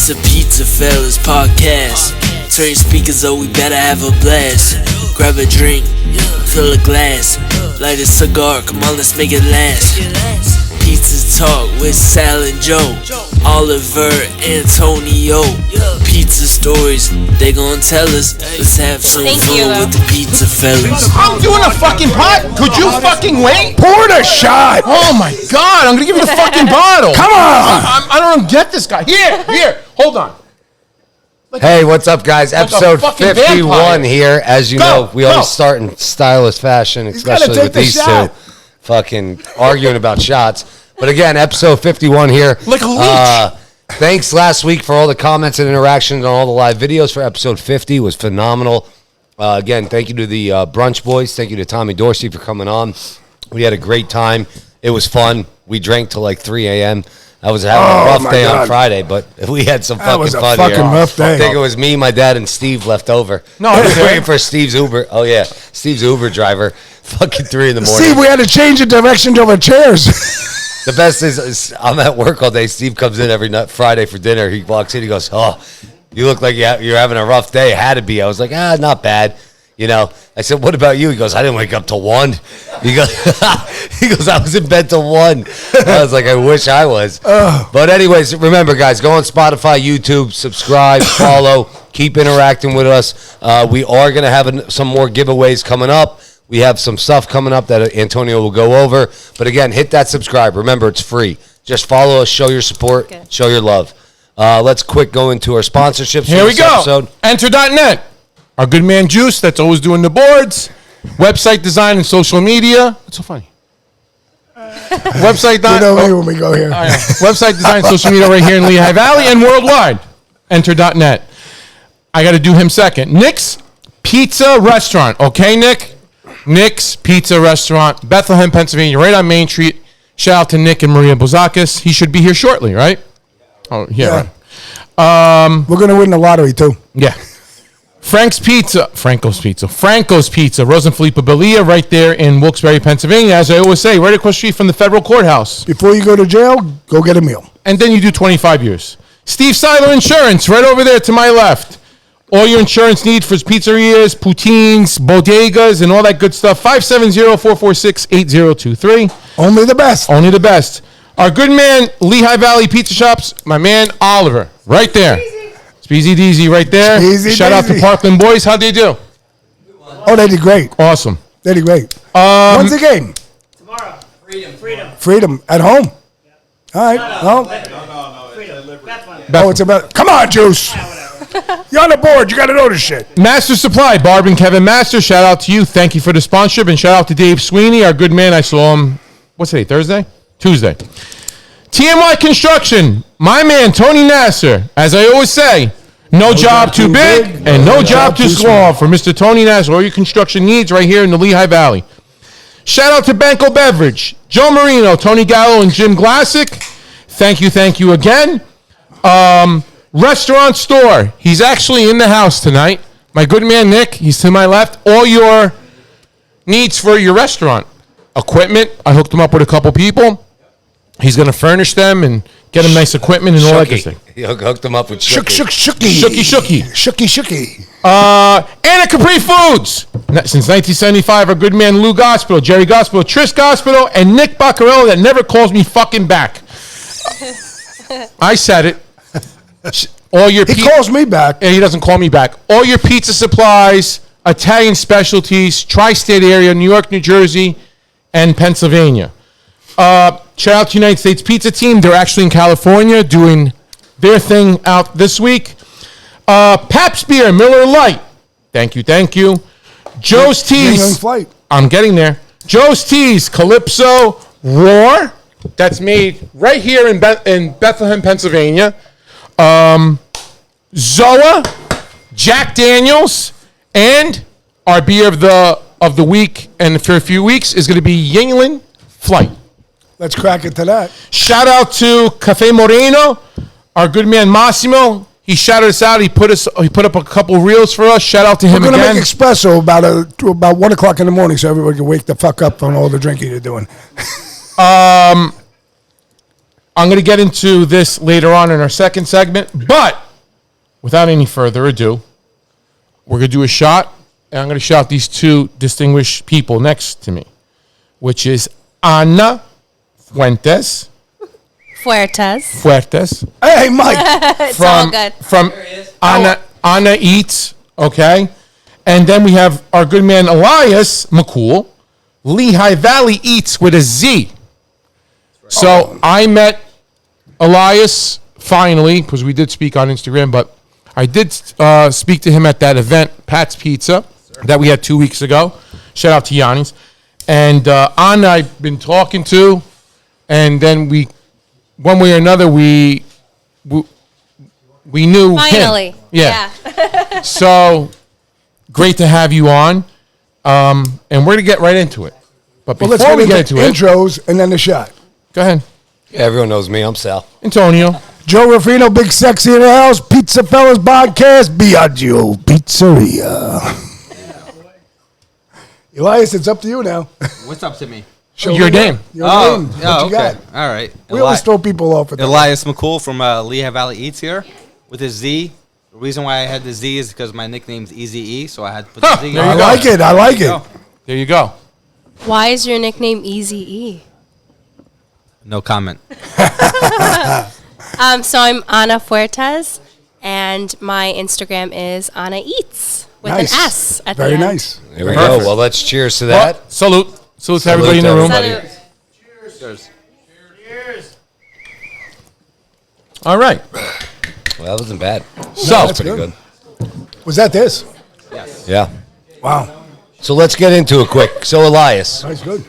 It's a PizzaFellas podcast. Turn your speakers up, we better have a blast. Grab a drink, fill a glass, light a cigar, come on, let's make it last. Pizza Talk with Sal and Joe, Oliver, Antonio. Pizza stories, they gon' tell us. Let's have some fun with the PizzaFellas. I'm doing a fucking pot. Could you fucking wait? Pour the shot. Oh my God, I'm gonna give you the fucking bottle. Come on. I don't get this guy. Here, hold on. Hey, what's up, guys? Episode 51 vampire. here. As you know, we always start in stylish fashion, especially with these two fucking arguing about shots. But again, episode 51 here. Like a leech. Thanks last week for all the comments and interactions on all the live videos for episode 50. It was phenomenal. Again, thank you to the Brunch Boys. Thank you to Tommy Dorsey for coming on. We had a great time. It was fun. We drank till like 3 a.m. I was having a rough day on Friday, but we had some fucking fun here. Rough day. I think it was me, my dad, and Steve left over. No, I was waiting for Steve's Uber. Oh, yeah. Steve's Uber driver. Fucking 3 in the morning. Steve, we had to change the direction of our chairs. The best is I'm at work all day. Steve comes in every night, Friday for dinner. He walks in. He goes, "Oh, you look like you're having a rough day." Had to be. I was like, not bad. You know. I said, "What about you?" He goes, "I didn't wake up till 1." He goes, "I was in bed till 1." I was like, "I wish I was." But anyways, remember, guys, go on Spotify, YouTube, subscribe, follow, keep interacting with us. We are gonna have some more giveaways coming up. We have some stuff coming up that Antonio will go over. But again, hit that subscribe. Remember, it's free. Just follow us, show your support, show your love. Let's quick go into our sponsorships. Here we go. Episode. Enter.net. Our good man Juice, that's always doing the boards. Website design and social media. What's so funny? Website design. You know me when we go here. Website design and social media right here in Lehigh Valley and worldwide. Enter.net. I got to do him second. Nick's Pizza Restaurant. Okay, Nick? Nick's Pizza Restaurant, Bethlehem, Pennsylvania, right on Main Street. Shout out to Nick and Maria Bozakis. He should be here shortly, right? Oh, yeah. Right. We're going to win the lottery, too. Yeah. Franco's Pizza, Rosa and Felipe Belia, right there in Wilkes-Barre, Pennsylvania. As I always say, right across the street from the federal courthouse. Before you go to jail, go get a meal. And then you do 25 years. Steve Seiler Insurance, right over there to my left. All your insurance needs for pizzerias, poutines, bodegas, and all that good stuff. 570-446-8023. Only the best. Only the best. Our good man, Lehigh Valley Pizza Shops, my man, Oliver, right there. Speezy Deezy right there. Shout out to Parkland Boys. How'd they do? Oh, they did great. Awesome. They did great. When's the game? Tomorrow. Freedom. At home? Yeah. All right. No. Freedom. It's about... Come on, Juice. You're on the board. You got to know this shit. Master Supply, Barb and Kevin Master. Shout out to you. Thank you for the sponsorship. And shout out to Dave Sweeney, our good man. I saw him, what's today, Thursday? Tuesday. TMY Construction, my man, Tony Nasser. As I always say, no job too big and no job too small for Mr. Tony Nasser. All your construction needs right here in the Lehigh Valley. Shout out to Banko Beverage, Joe Marino, Tony Gallo, and Jim Glassick. Thank you again. Restaurant Store. He's actually in the house tonight. My good man, Nick, he's to my left. All your needs for your restaurant. Equipment. I hooked him up with a couple people. He's going to furnish them and get them nice equipment and all that good stuff. He hooked him up with Shooky. Anna Capri Foods. Since 1975, our good man Lou Gospel, Jerry Gospel, Tris Gospel, and Nick Baccarello that never calls me fucking back. I said it. He calls me back. And he doesn't call me back. All your pizza supplies, Italian specialties, tri-state area, New York, New Jersey, and Pennsylvania. Shout out to United States Pizza Team. They're actually in California doing their thing out this week. Pabst Beer, Miller Lite. Thank you. Joe's Teas. I'm getting there. Joe's Teas, Calypso, Roar. That's made right here in Bethlehem, Pennsylvania. Zoa, Jack Daniels, and our beer of the week and for a few weeks is going to be Yingling Flight. Let's crack it to that. Shout out to Cafe Moreno, our good man Massimo. He shouted us out. He put up a couple reels for us. Shout out to him again. We're going to make espresso about 1 o'clock in the morning so everybody can wake the fuck up on all the drinking you're doing. I'm going to get into this later on in our second segment, but without any further ado, we're going to do a shot, and I'm going to shout these two distinguished people next to me, which is Ana Fuertes. Hey, Mike. It's all good. From Ana Eats, okay? And then we have our good man Elias McCool, Lehigh Valley Eats with a Z. So I met Elias finally, because we did speak on Instagram, but I did speak to him at that event, Pat's Pizza, that we had 2 weeks ago. Shout out to Yanni's. And Anna I've been talking to, and then we, one way or another, we knew Finally. him. Yeah. So great to have you on. And we're going to get right into it. But Well, before let's we get get into into it, intros and then the shot. go ahead. Yeah, everyone knows me. I'm Sal. Antonio. Joe Ruffino, Big Sexy in the house, PizzaFellas podcast, Biagio Pizzeria. Elias, it's up to you now. What's up to me? Show Your me name. Your Oh, name. yeah, What you okay. got? All right. We always throw people off at that. Elias McCool from Lehigh Valley Eats here with a Z. The reason why I had the Z is because my nickname's Easy E, so I had to put the Z. there I you go. like it. I like it. Go. There you go. Why is your nickname Easy E? No comment. So I'm Ana Fuertes, and my Instagram is Ana Eats with Nice. an S at Very the end. nice. Here we Perfect. go. Well, let's cheers to that. Well, salute. Salute to everybody in the to room. everybody. Salute. Cheers. All right. Well, that wasn't bad. So, that's Pretty good. good. Was that this? Yes. Yeah. Wow. So let's get into it quick. So Elias, Nice, good.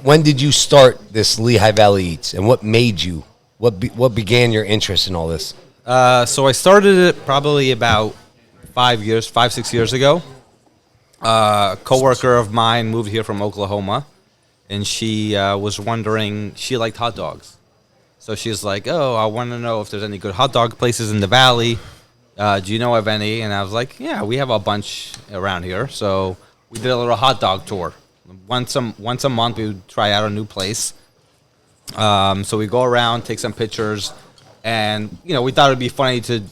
when did you start this Lehigh Valley Eats, and what made you? What began your interest in all this? So I started it probably about 6 years ago. A coworker of mine moved here from Oklahoma, and she was wondering, she liked hot dogs. So she's like, oh, I want to know if there's any good hot dog places in the valley. Do you know of any? And I was like, yeah, we have a bunch around here. So we did a little hot dog tour. Once a month, we would try out a new place. So we go around, take some pictures, and we thought it'd be funny to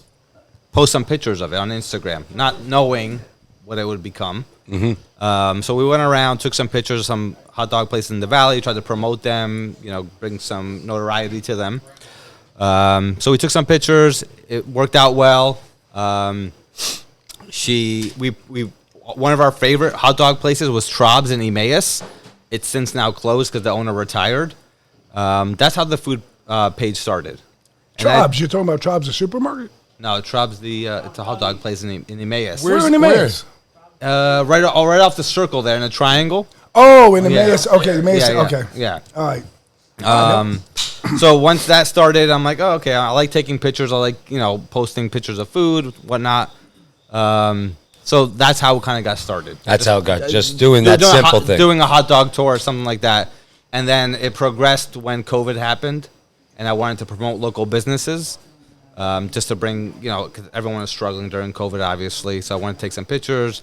post some pictures of it on Instagram, not knowing what it would become. Mm-hmm. So we went around, took some pictures of some hot dog places in the valley, tried to promote them, bring some notoriety to them. So we took some pictures. It worked out well. One of our favorite hot dog places was Trob's in Emmaus. It's since now closed because the owner retired. That's how the food page started. And Trob's. You're talking about Trob's, the supermarket? No, Trob's it's a hot dog place in Emmaus. Where in Emmaus? Right off the circle there in a triangle. Oh, in Yeah. Emmaus. Okay, Emmaus. Yeah, yeah, Okay. yeah. All right. So once that started, I'm like, oh, okay, I like taking pictures. I like, posting pictures of food, whatnot. So that's how it kind of got started. That's how it got. Just doing that simple thing. Doing a hot dog tour or something like that. And then it progressed when COVID happened, and I wanted to promote local businesses, just to bring, because everyone was struggling during COVID, obviously. So I wanted to take some pictures,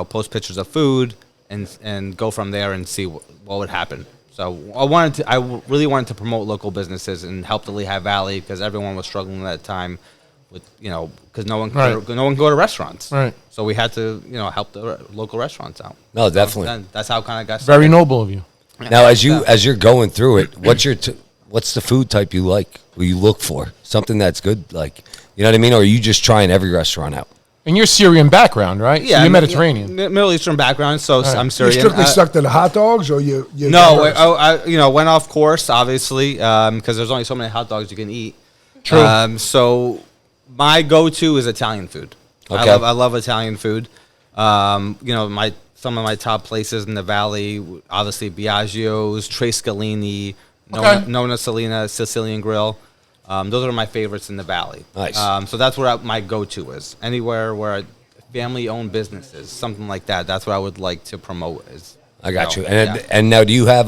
post pictures of food, and go from there and see what would happen. So I really wanted to promote local businesses and help the Lehigh Valley because everyone was struggling at that time with, because no one could go to restaurants. Right. So we had to, help the local restaurants out. No, definitely. Then that's how it kind of got started. very noble of you. Now, as you're going through it, what's the food type you like? What you look for? Something that's good, like, you know what I mean? Or are you just trying every restaurant out? And you're Syrian background, right? So you're Mediterranean. Middle Eastern background, so I'm You Syrian. strictly stuck to the hot dogs, or you No, diverse? I went off course, obviously, because there's only so many hot dogs you can eat. True. So my go-to is Italian food. Okay. I love Italian food. Some of my top places in the valley, obviously Biagio's, Tre Scalini, Nonna Selena, Sicilian Grill. Those are my favorites in the valley. Nice. So that's where my go-to is. Anywhere where family-owned businesses, something like that. That's what I would like to promote. I got you. Yeah. And now, do you have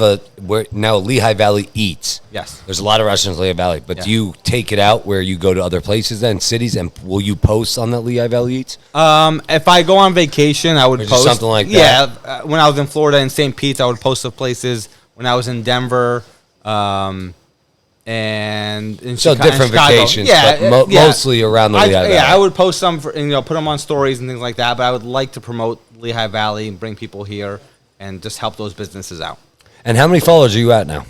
now Lehigh Valley Eats? Yes. There's a lot of restaurants in Lehigh Valley, but Yeah. do you take it out where you go to other places then, cities, and will you post on that Lehigh Valley Eats? If I go on vacation, I would Or just post something like that? Yeah, when I was in Florida in St. Pete's, I would post the places. When I was in Denver, and in So different Chicago. vacations, but mostly around the Lehigh Valley. I would post some, for, put them on stories and things like that. But I would like to promote Lehigh Valley and bring people here and just help those businesses out. And how many followers are you at now?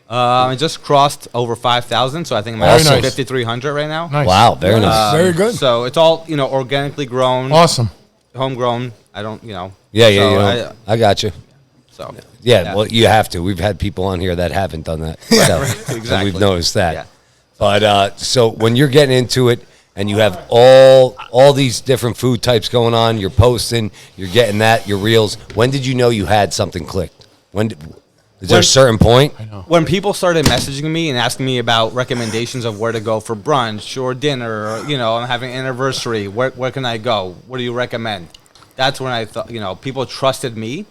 I just crossed over 5,000, so I think I'm Very at nice. 5,300 right now. Nice. Wow, very nice. Very good. So it's all organically grown, Awesome. homegrown. I don't, Yeah, so yeah. I got you. So Yeah, well, you have to. We've had people on here that haven't done that. So, exactly. and we've noticed that. Yeah. But so when you're getting into it and you have all these different food types going on, you're posting, you're getting that, your reels. When did you know you had something clicked? Is there a certain point? When people started messaging me and asking me about recommendations of where to go for brunch or dinner, or, I'm having an anniversary, where can I go? What do you recommend? That's when I thought, people trusted me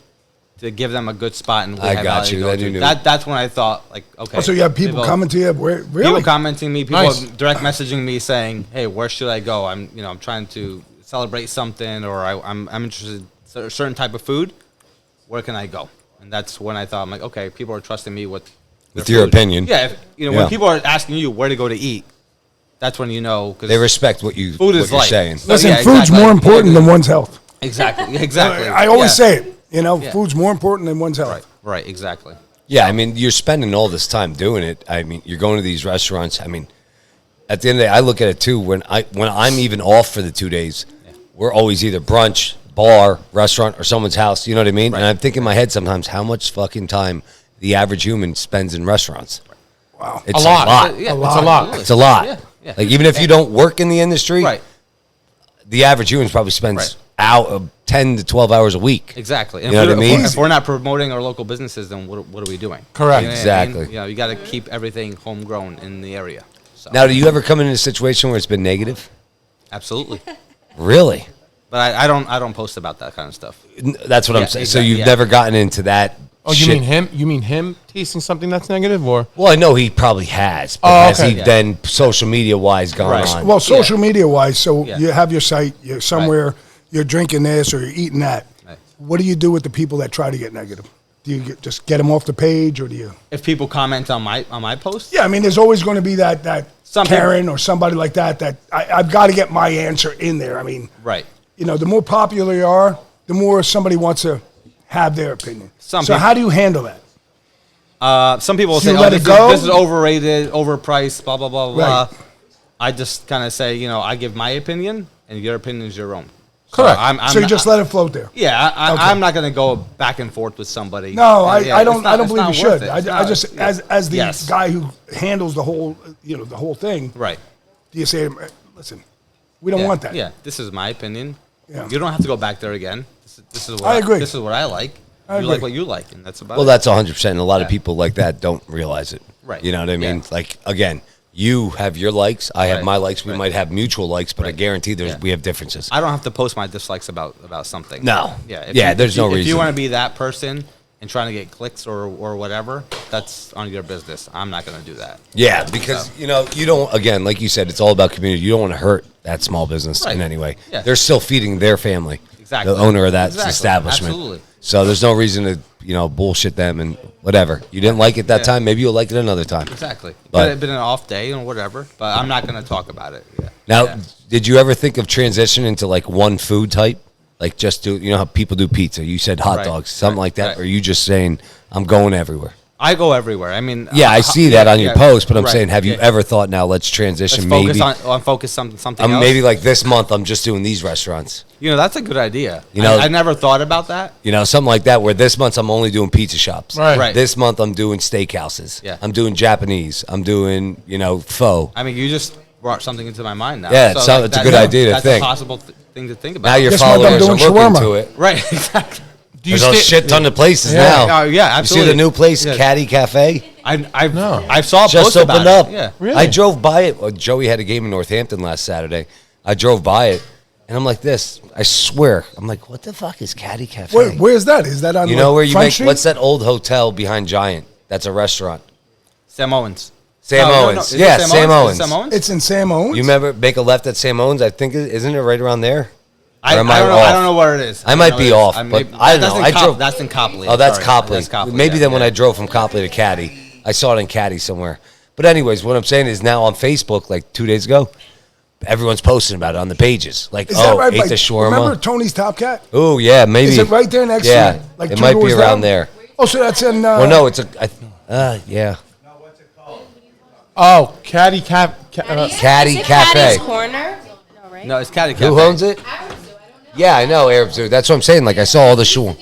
to give them a good spot in Lehigh I got Valley to you. go I to. knew. That's when I thought, like, okay. Oh, so you have people coming to you? Really? People commenting me, people Nice. direct messaging me saying, "Hey, where should I go? I'm trying to celebrate something, or I'm interested in a certain type of food. Where can I go?" And that's when I thought, I'm like, okay, people are trusting me with your opinion. Yeah, Yeah. when people are asking you where to go to eat, that's when because They respect what food what is you're life. saying. So, Listen, yeah, food's exactly. more important than one's health. Exactly. I always Yeah. say it. Yeah. Food's more important than one's health. Right, exactly. Yeah, I mean, you're spending all this time doing it. I mean, you're going to these restaurants. I mean, at the end of the day, I look at it too. When I'm even off for the 2 days, we're always either brunch, bar, restaurant, or someone's house. You know what I mean? Right. And I'm thinking in my head sometimes how much fucking time the average human spends in restaurants. Wow. It's A lot. Yeah, It's a lot. absolutely. It's a lot. Yeah. Like even if you don't work in the industry, Right. the average human probably spends out of 10 to 12 hours a week. Exactly. You know what I mean? If we're not promoting our local businesses, then what are we doing? Correct. You know what I mean? Exactly. You got to keep everything homegrown in the area. So. Now, do you ever come in a situation where it's been negative? Absolutely. Really? But I don't post about that kind of stuff. That's what I'm Yeah, saying. So exactly, you've yeah. never gotten into that. Oh, you shit. mean him? You mean him tasting something that's negative, or Well, I know he probably has, but Oh, has okay. he then social media wise gone Right. on? Well, social media wise, so Yeah. you have your site, you're somewhere, you're drinking this or you're eating that. Right. What do you do with the people that try to get negative? Do you just get them off the page, or do you? If people comment on my post, Yeah, I mean, there's always going to be that Some Karen or somebody like that I've got to get my answer in there. I mean, right. the more popular you are, the more somebody wants to have their opinion. Some So people- how do you handle that? Some people will So say, you "Oh, let this it go? is overrated, overpriced, blah blah blah blah." Right. I just kind of say, I give my opinion, and your opinion is your own. Correct. So you just let it float there. Yeah, Okay. I'm not going to go back and forth with somebody. No, Yeah, I don't. it's not- I don't it's believe not you worth should. it. I It's not- just yeah. as the Yes. guy who handles the whole the whole thing. Right. Do you say, listen, we don't Yeah. want that. Yeah, this is my opinion. Yeah. You don't have to go back there again. This is what I agree. This is what I like. I You agree. like what you like, and that's about Well, it. that's 100%. And a lot of Yeah. people like that don't realize it. Right. You know what I mean? Yeah. Like, again, you have your likes, I have Right. my likes. We Right. might have mutual likes, but I Right. guarantee Yeah. we have differences. I don't have to post my dislikes about something. No. Yeah. Yeah, there's no If reason. you want to be that person and trying to get clicks or whatever, that's on your business. I'm not going to do that. Yeah, because, you don't, again, like you said, it's all about community. You don't want to hurt that small business Right. in any way. Yeah. They're still feeding their family, Exactly. the owner of that Exactly. establishment. Absolutely. So there's no reason to, bullshit them and whatever. You didn't like it that Yeah. time, maybe you'll like it another time. Exactly. But- Could have been an off day or whatever, but I'm not going to talk about it. Yeah. Now, Yeah. did you ever think of transitioning to like one food type? Like just do, how people do pizza? You said hot Right. dogs, something Right. like that. Right. Or are you just saying, I'm going everywhere? I go everywhere. I mean, Yeah, I see that on your yeah, post, but I'm right, saying, have you yeah. ever thought now let's Let's transition focus maybe? on focus on something else. Maybe like this month I'm just doing these restaurants. That's a good idea. You know- I never thought about that. Something like that where this month I'm only doing pizza shops. Right. Right. This month I'm doing steakhouses. Yeah. I'm doing Japanese. I'm doing, pho. I mean, you just brought something into my mind now. Yeah, it's a good that's idea to that's think. a possible thing to think about. Now your This month I'm followers are doing looking shawarma. to it. right. Exactly. do you There's a stay- shit ton of places Yeah. now. Oh, yeah, You see absolutely. the new place, Yeah. Caddy Cafe? I saw a Just post about opened up. it. Yeah. Really? I drove by it. Well, Joey had a game in Northampton last Saturday. I drove by it, and I'm like this. I swear. I'm like, what the fuck is Caddy Cafe? Where's that? Is that on You know where you Front make, Street? what's that old hotel behind Giant? That's a restaurant. Sam Owens. Sam No, Owens. Is it Yeah, Sam Sam Is it Owens. Sam Owens? It's in Sam Owens. You remember make a left at Sam Owens? I think, isn't it right around there? I Or don't am I know. off? I don't know where it is. I might don't be know where it off, is. but maybe- I don't that's know. in I Cop- drove- That's in Copley. Oh, that's Sorry, Copley. That's Copley. Maybe yeah, then when yeah. I drove from Copley to Caddy, I saw it in Caddy somewhere. But anyways, what I'm saying is now on Facebook, like 2 days ago, everyone's posting about it on the pages. Like, Is that right? ate Like, the shawarma. remember Tony's Top Cat? Oh, yeah, maybe. Is it right there next yeah, to it? Like it 2 might be doors around down? there. Oh, so that's in. Well, no, it's yeah. Oh, Caddy Cap. Caddy Is it Cafe. Caddy's Corner? No, right? No, it's Caddy Cafe. Who owns it? Yeah, I know, Arab Zoo. That's what I'm saying. Like, I saw all the shawarma.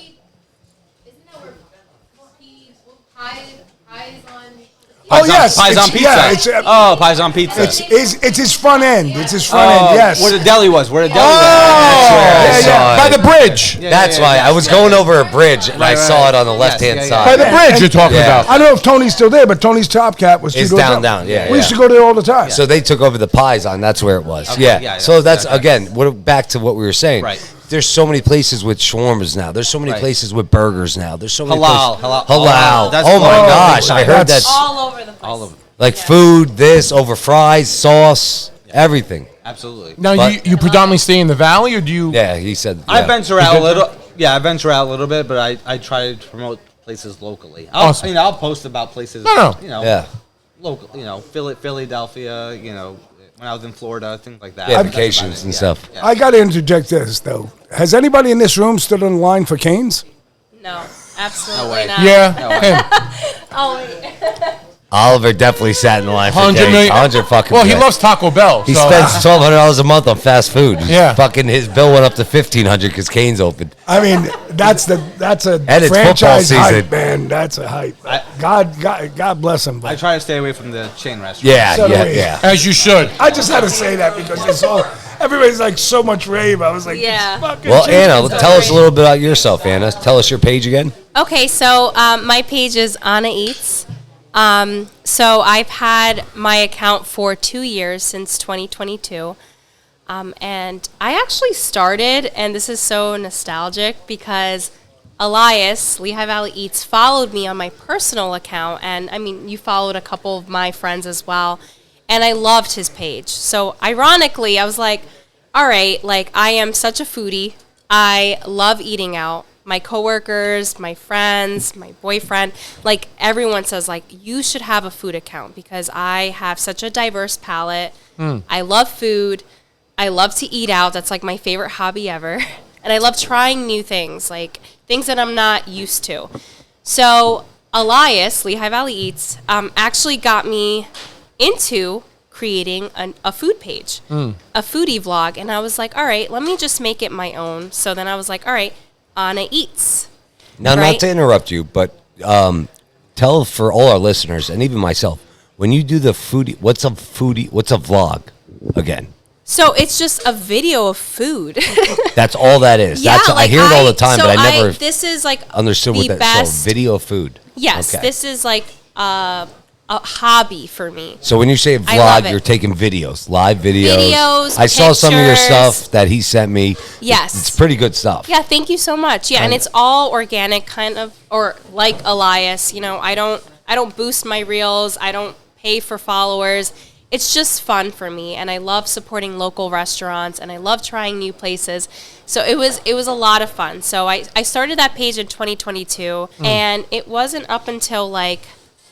Oh, yes. Pies on it's- pizza. Yeah, it's, Pies on pizza. it's his front end. It's his front end, yes. Where the deli was. Where the deli That's was. where I yeah, saw By it. the bridge. That's why. I was going over a bridge, and I Right, saw right. it on the left-hand yeah, yeah. side. By the bridge you're talking Yeah. about. I don't know if Tony's still there, but Tony's Top Cat was 2 It's doors down, yeah, We used yeah. to go there all the time. So they took over the pies on. That's where it was. Okay, Yeah. yeah, So that's okay. again. Back to what we were saying. Right. There's so many places with shawarmas now. There's so many Right. places with burgers now. There's so many Halal, places. halal. That's Oh my one. gosh! I heard That's- that's All over the place. All of it. like food. This over fries, sauce, everything. Absolutely. Now, But- you predominantly stay in the valley, or do you? Yeah, he said. I yeah. venture out a little. Yeah, I venture out a little bit, but I try to promote places locally. Awesome. I'll post about places. No. You know, Yeah. local. You know, Philadelphia. You know, when I was in Florida, things like that. Yeah, That's vacations about it, and yeah, stuff. yeah. I got to interject this, though. Has anybody in this room stood in line for Cane's? No, absolutely way. not. Yeah. Him. Oh, wait. Oliver definitely sat in line for 100 Cane's. million. 100 fucking. Well, he million. loves Taco Bell. He so- spends $1,200 a month on fast food. Yeah. Fucking his bill went up to $1,500 because Cane's opened. I mean, that's a And it's franchise football hype, season. man. That's a hype. God bless him. I But try to stay away from the chain restaurants. Yeah, So do yeah, we. yeah. As you should. I just had to say that because it's all everybody's like so much rave. I was like, Yeah. fucking Well, shit. Anna, so tell us a great. little bit about yourself, Anna. Tell us your page again. Okay, so my page is Anna Eats. So I've had my account for 2 years, since 2022. And I actually started, and this is so nostalgic because Elias, Lehigh Valley Eats, followed me on my personal account. And I mean, you followed a couple of my friends as well. And I loved his page. So ironically, I was like, all right, like I am such a foodie. I love eating out. My coworkers, my friends, my boyfriend, like everyone says, like you should have a food account because I have such a diverse palate. I love food. I love to eat out. That's like my favorite hobby ever. And I love trying new things, like things that I'm not used to. So Elias, Lehigh Valley Eats, actually got me into creating a food page, a foodie vlog. And I was like, all right, let me just make it my own. So then I was like, all right, Anna Eats. Now, Right. not to interrupt you, but tell for all our listeners and even myself, when you do the foodie, what's a vlog again? So it's just a video of food. That's all that is. Yeah, I hear it all the time, so but I never this is like understood the what that. best. So video of food. Yes, Okay. this is like a hobby for me. So when you say I love vlog, it. you're taking videos, live videos. Videos, I saw some of your pictures. stuff that he sent me. Yes. It's pretty good stuff. Yeah, thank you so much. Yeah, and it's all organic, kind of, or like Elias. You know, I don't boost my reels. I don't pay for followers. It's just fun for me, and I love supporting local restaurants, and I love trying new places. So it was a lot of fun. So I started that page in 2022, and it wasn't up until like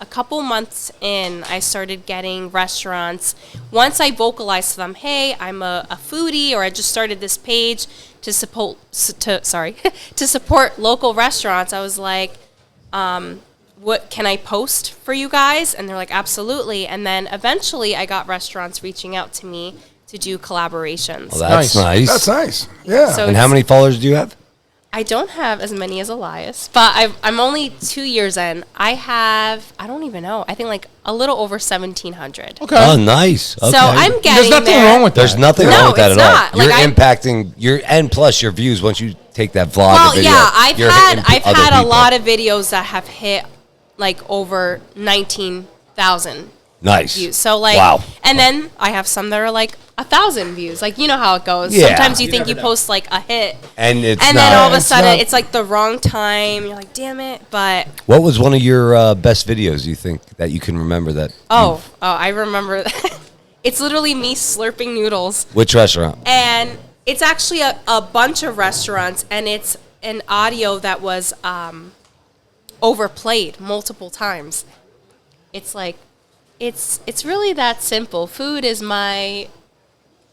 a couple months in, I started getting restaurants. Once I vocalized to them, hey, I'm a foodie, or I just started this page to support to support local restaurants, I was like, what can I post for you guys? And they're like, absolutely. And then eventually I got restaurants reaching out to me to do collaborations. Well, that's nice. That's nice. Yeah. So And how many followers do you have? I don't have as many as Elias, but I'm only 2 years in. I don't even know. I think like a little over 1,700. Okay. Oh, nice. Okay. So I'm getting There's nothing there. wrong with that. There's nothing No, wrong with that it's at all. not. Like, You're impacting and plus your views once you take that vlog. Well, or video. yeah, I've you're had hitting other a people. lot of videos that have hit like over 19,000 nice views. So like, wow. and then I have some that are like 1,000 views. Like, you know how it goes. Yeah. Sometimes you think you post like a hit, And it's and not. then all of a It's sudden not- it's like the wrong time. You're like, damn it. But What was one of your best videos you think that you can remember that? I remember. It's literally me slurping noodles. Which restaurant? And it's actually a bunch of restaurants, and it's an audio that was overplayed multiple times. It's like It's really that simple. Food is my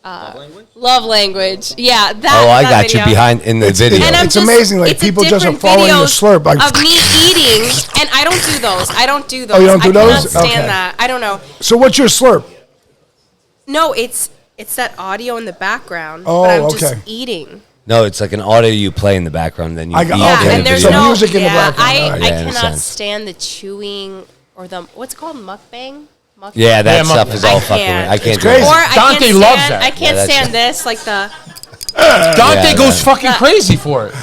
language? love language. Yeah, that. Oh, I that got you video. behind in the video. And I'm It's amazing, like, it's a people just are different following your videos slurp, like- of me eating, and I don't do those. I don't do those. Oh, you don't do I cannot those? stand Okay. that. I don't know. So what's your slurp? No, it's that audio in the background. Oh, but I'm just okay. eating. No, it's like an audio you play in the background, then you I got- eat Yeah, Yeah, in okay. and the there's So video. no music in the yeah, background. All right. I Yeah, cannot understand. stand the chewing or the what's it called mukbang. Mukbang? Yeah, that Yeah, stuff is I all fucking can't. weird. I can't It's do crazy. Or that. I Dante can't loves stand, that. I can't Yeah, that's- stand this, like the. Dante Yeah, goes that- fucking crazy for it.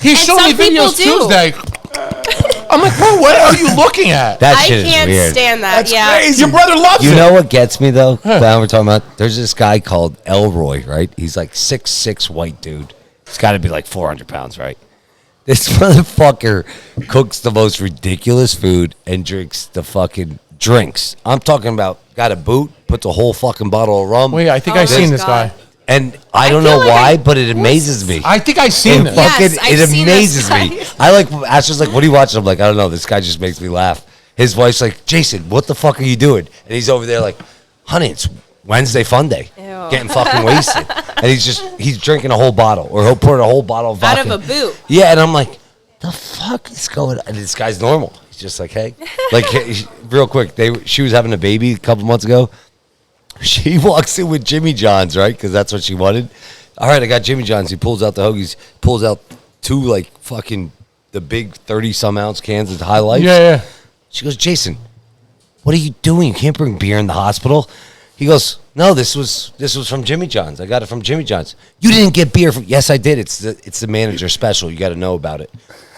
He And showed me some people videos do. Tuesday. I'm like, bro, what are you looking at? That I shit is can't weird. stand that. That's yeah. crazy. Your brother loves You it. know what gets me though? Now we're talking about. There's this guy called Elroy, right? He's like 6'6" white dude. He's got to be like 400 pounds, right? This motherfucker cooks the most ridiculous food and drinks the fucking drinks. I'm talking about got a boot, puts a whole fucking bottle of rum. Wait, I think Oh I've my seen this God. guy. And I don't feel know like why, I- but it amazes me. I think I've seen It this. Yes, fucking, I've it seen this amazes me. guy. I like, Asher's like, what are you watching? I'm like, I don't know. This guy just makes me laugh. His wife's like, Jason, what the fuck are you doing? And he's over there like, honey, it's Wednesday fun day. Ew. Getting fucking wasted. And he's drinking a whole bottle, or he'll pour a whole bottle of Out vodka. of a boot. Yeah, and I'm like, the fuck is going on? And this guy's normal. He's just like, hey. Like, real quick, she was having a baby a couple months ago. She walks in with Jimmy John's, right? Because that's what she wanted. All right, I got Jimmy John's. He pulls out the hoagies, pulls out two, like, fucking, the big 30-some ounce cans of High Life. Yeah. She goes, Jason, what are you doing? You can't bring beer in the hospital. He goes, no, this was from Jimmy John's. I got it from Jimmy John's. You didn't get beer from? Yes, I did. It's the manager special. You got to know about it.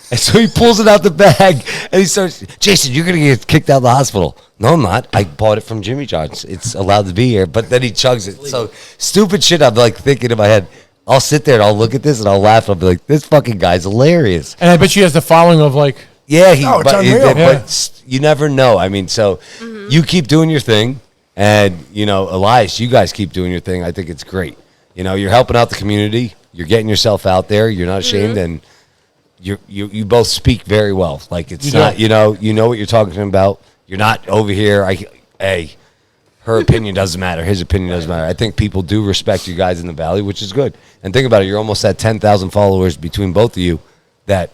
And so he pulls it out the bag and he starts, Jason, you're gonna get kicked out of the hospital. No, I'm not. I bought it from Jimmy John's. It's allowed to be here. But then he chugs it. So stupid shit. I'm like thinking in my head. I'll sit there and I'll look at this and I'll laugh. I'll be like, this fucking guy's hilarious. And I bet she has the following of like, Yeah, No, it's unreal. but you never know. I mean, so you keep doing your thing, and Elias, you guys keep doing your thing. I think it's great. You're helping out the community. You're getting yourself out there. You're not ashamed, and you both speak very well. Like it's You do. not, you know what you're talking about. You're not over here. Her opinion doesn't matter. His opinion doesn't matter. I think people do respect you guys in the valley, which is good. And think about it. You're almost at 10,000 followers between both of you that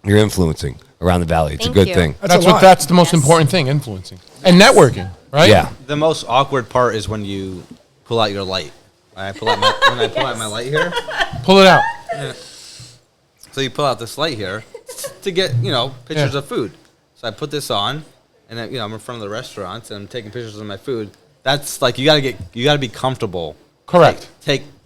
you're influencing around the valley. It's Thank a good you. thing. that's the most Yes. important thing, influencing and networking, right? Yeah. The most awkward part is when you pull out your light. When I pull out my light here. Pull it out. So you pull out this light here to get, pictures Yeah. of food. So I put this on, and then, I'm in front of the restaurant and I'm taking pictures of my food. That's like you gotta be comfortable. Correct.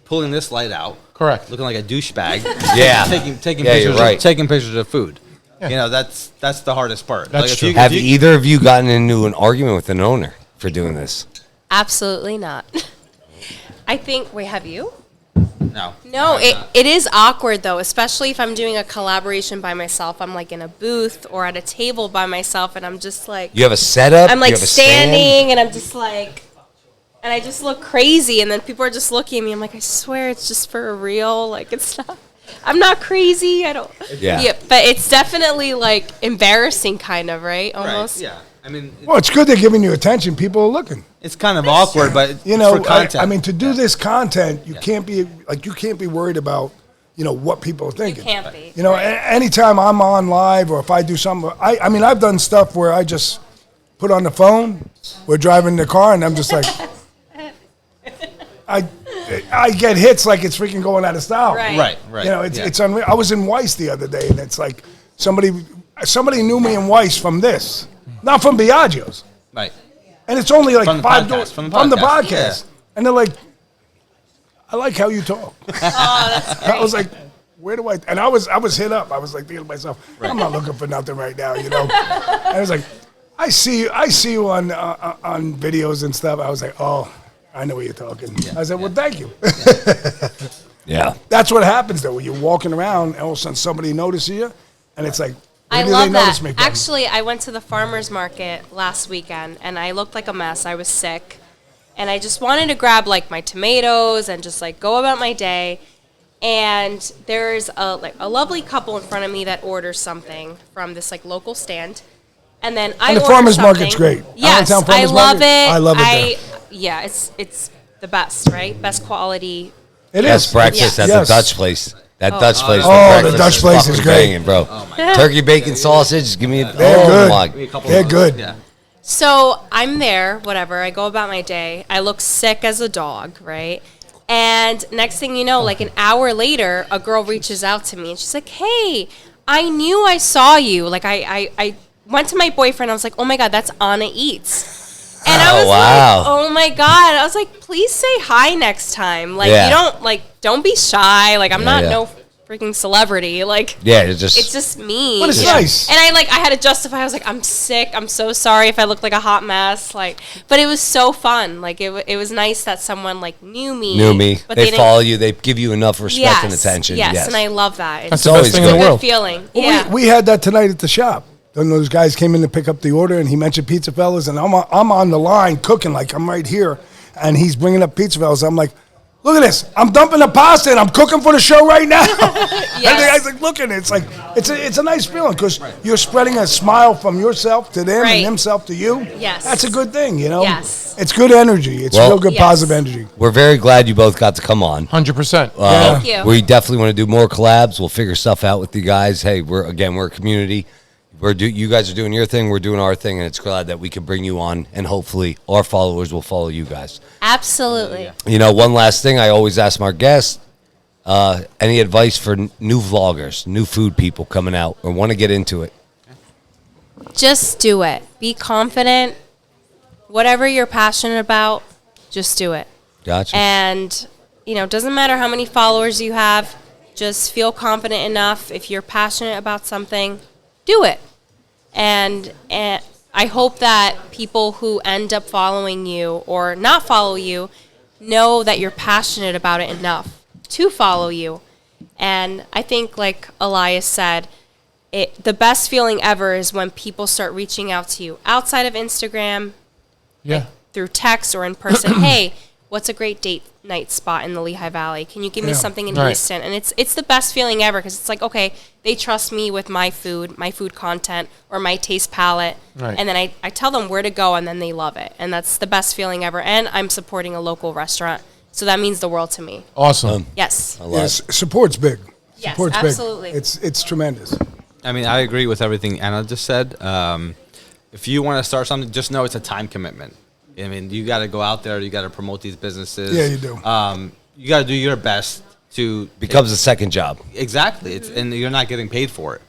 Pulling this light out. Correct. Looking like a douchebag. Yeah. taking Yeah, you're pictures. right. Taking pictures of food. Yeah. That's the hardest part. That's if true. you- Have if you- either of you gotten into an argument with an owner for doing this? Absolutely not. I think. Wait, have you? No. No, it is awkward though, especially if I'm doing a collaboration by myself. I'm like in a booth or at a table by myself, and I'm just like. You have a setup? I'm You like have a stand? standing, and I'm just like, and I just look crazy, and then people are just looking at me. I'm like, I swear it's just for real. Like it's not. I'm not crazy. I don't. Yeah. But it's definitely like embarrassing, kind of, right? Almost. Right, yeah. I mean, Well, it's good they're giving you attention. People are looking. it's kind of awkward, but You know, for content. I mean, to do this content, you can't be worried about, what people are You thinking. can't be. Anytime I'm on live or if I do something, I mean, I've done stuff where I just put on the phone, we're driving the car, and I'm just like, I get hits like it's freaking going out of style. Right. Right. It's unreal. I was in Weiss the other day, and it's like somebody knew me in Weiss from this, not from Biagio's. Right. And it's only like From the five podcast, doors from from the the podcast, podcast. yeah. And they're like, I like how you talk. Oh, that's I was like, where do I? And I was hit up. I was like thinking to myself, I'm not looking for nothing right now, And I was like, I see you on videos and stuff. I was like, oh, I know what you're talking. I said, well, thank you. Yeah. That's what happens though when you're walking around, and all of a sudden somebody notices you, and it's like, I where do love they that. notice me from? Actually, I went to the farmer's market last weekend, and I looked like a mess. I was sick, and I just wanted to grab like my tomatoes and just like go about my day. And there's a lovely couple in front of me that orders something from this like local stand, and then I And the order farmers something. market's great. Yes, Allentown I Farmers love Market, it. I love it Yeah, it's the best, right? Best quality. It Best is. breakfast at Yes. the Dutch place. That Dutch place. Oh, for the breakfast Dutch place is fucking great. banging, bro. Turkey bacon sausage. Give me. They're Oh good. my. They're good. Yeah. So I'm there, whatever. I go about my day. I look sick as a dog, right? And next thing you know, like an hour later, a girl reaches out to me and she's like, "Hey, I knew I saw you." Like I went to my boyfriend. I was like, "Oh my God, that's Anna Eats." And I Oh, was wow. like, "Oh my God." I was like, "Please say hi next time. Like Yeah. don't be shy. Like I'm not yeah. no freaking celebrity. Like Yeah, it's it's just me." But it's nice. And I had to justify. I was like, "I'm sick. I'm so sorry if I look like a hot mess." Like, but it was so fun. Like it was nice that someone like knew me. But they they didn't- follow you. They give you enough respect and attention. Yes, and I love that. It's That's the a best always thing good. in the good world. feeling. Well, Yeah. we had that tonight at the shop. Then those guys came in to pick up the order, and he mentioned PizzaFellas, and I'm on the line cooking like I'm right here, and he's bringing up PizzaFellas. I'm like, look at this! I'm dumping the pasta, and I'm cooking for the show right now. And the guy's like, look at it. It's like it's a nice feeling because you're spreading a smile from yourself to them Right. and themself to you. Yes. That's a good thing, you know. Yes. It's good energy. It's Well- real good Yes. positive energy. We're very glad you both got to come on. 100%. Thank you. We definitely want to do more collabs. We'll figure stuff out with you guys. Hey, we're a community. You guys are doing your thing. We're doing our thing, and it's glad that we can bring you on, and hopefully our followers will follow you guys. Absolutely. You know, one last thing I always ask my guests: any advice for new vloggers, new food people coming out or want to get into it? Just do it. Be confident. Whatever you're passionate about, just do it. Gotcha. And, it doesn't matter how many followers you have, just feel confident enough. If you're passionate about something, do it. And I hope that people who end up following you or not follow you know that you're passionate about it enough to follow you. And I think, like Elias said, the best feeling ever is when people start reaching out to you outside of Instagram, Yeah. through text or in person. Hey, what's a great date night spot in the Lehigh Valley? Can you give me Yeah. something in Right. Easton? And it's the best feeling ever because it's like, okay, they trust me with my food content or my taste palette. Right. And then I tell them where to go and then they love it. And that's the best feeling ever. And I'm supporting a local restaurant. So that means the world to me. Awesome. Yes. Yes, support's big. Yes, Support's absolutely. big. It's tremendous. I mean, I agree with everything Anna just said. If you want to start something, just know it's a time commitment. I mean, you got to go out there. You got to promote these businesses. Yeah, you do. You got to do your best to Becomes a second job. exactly. And you're not getting paid for it.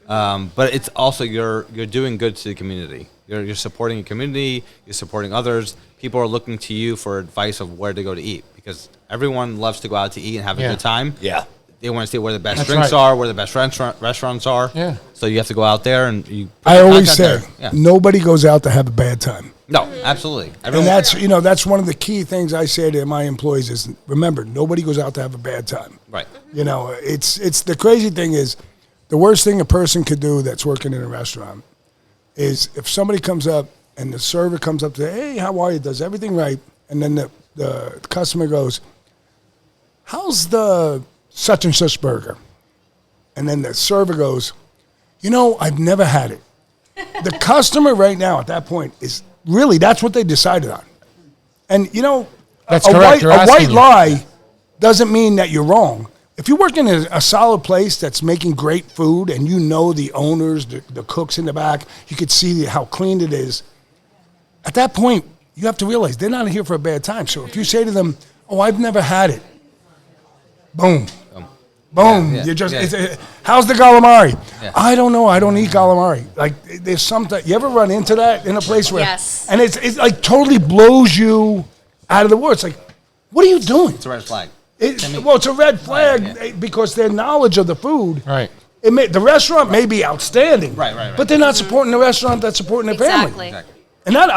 But it's also you're doing good to the community. You're supporting your community. You're supporting others. People are looking to you for advice of where to go to eat because everyone loves to go out to eat and have a Yeah. good time. Yeah. They want to see where the best That's drinks right. are, where the best restaurants are. Yeah. So you have to go out there and you. put I your always content say there. Yeah. nobody goes out to have a bad time. No, absolutely. And that's one of the key things I say to my employees is remember, nobody goes out to have a bad time. right. It's the crazy thing is the worst thing a person could do that's working in a restaurant is if somebody comes up and the server comes up to say, hey, how are you? Does everything right? And then the customer goes, how's the such and such burger? And then the server goes, I've never had it. The customer right now at that point is really, that's what they decided on. And, That's a correct. They're a asking white you. lie doesn't mean that you're wrong. If you work in a solid place that's making great food and you know the owners, the cooks in the back, you could see how clean it is. At that point, you have to realize they're not here for a bad time. So if you say to them, oh, I've never had it, boom. Boom. Yeah, You just yeah. how's the calamari? Yeah. I don't know. I don't eat calamari. Like there's something. You ever run into that in a place where? Yes. And it's like totally blows you out of the word. It's like, what are you doing? It's a red flag. It's a red flag Yeah. because their knowledge of the food. Right. The restaurant may be outstanding. Right. But they're not supporting the restaurant. That's supporting their family. Exactly. And that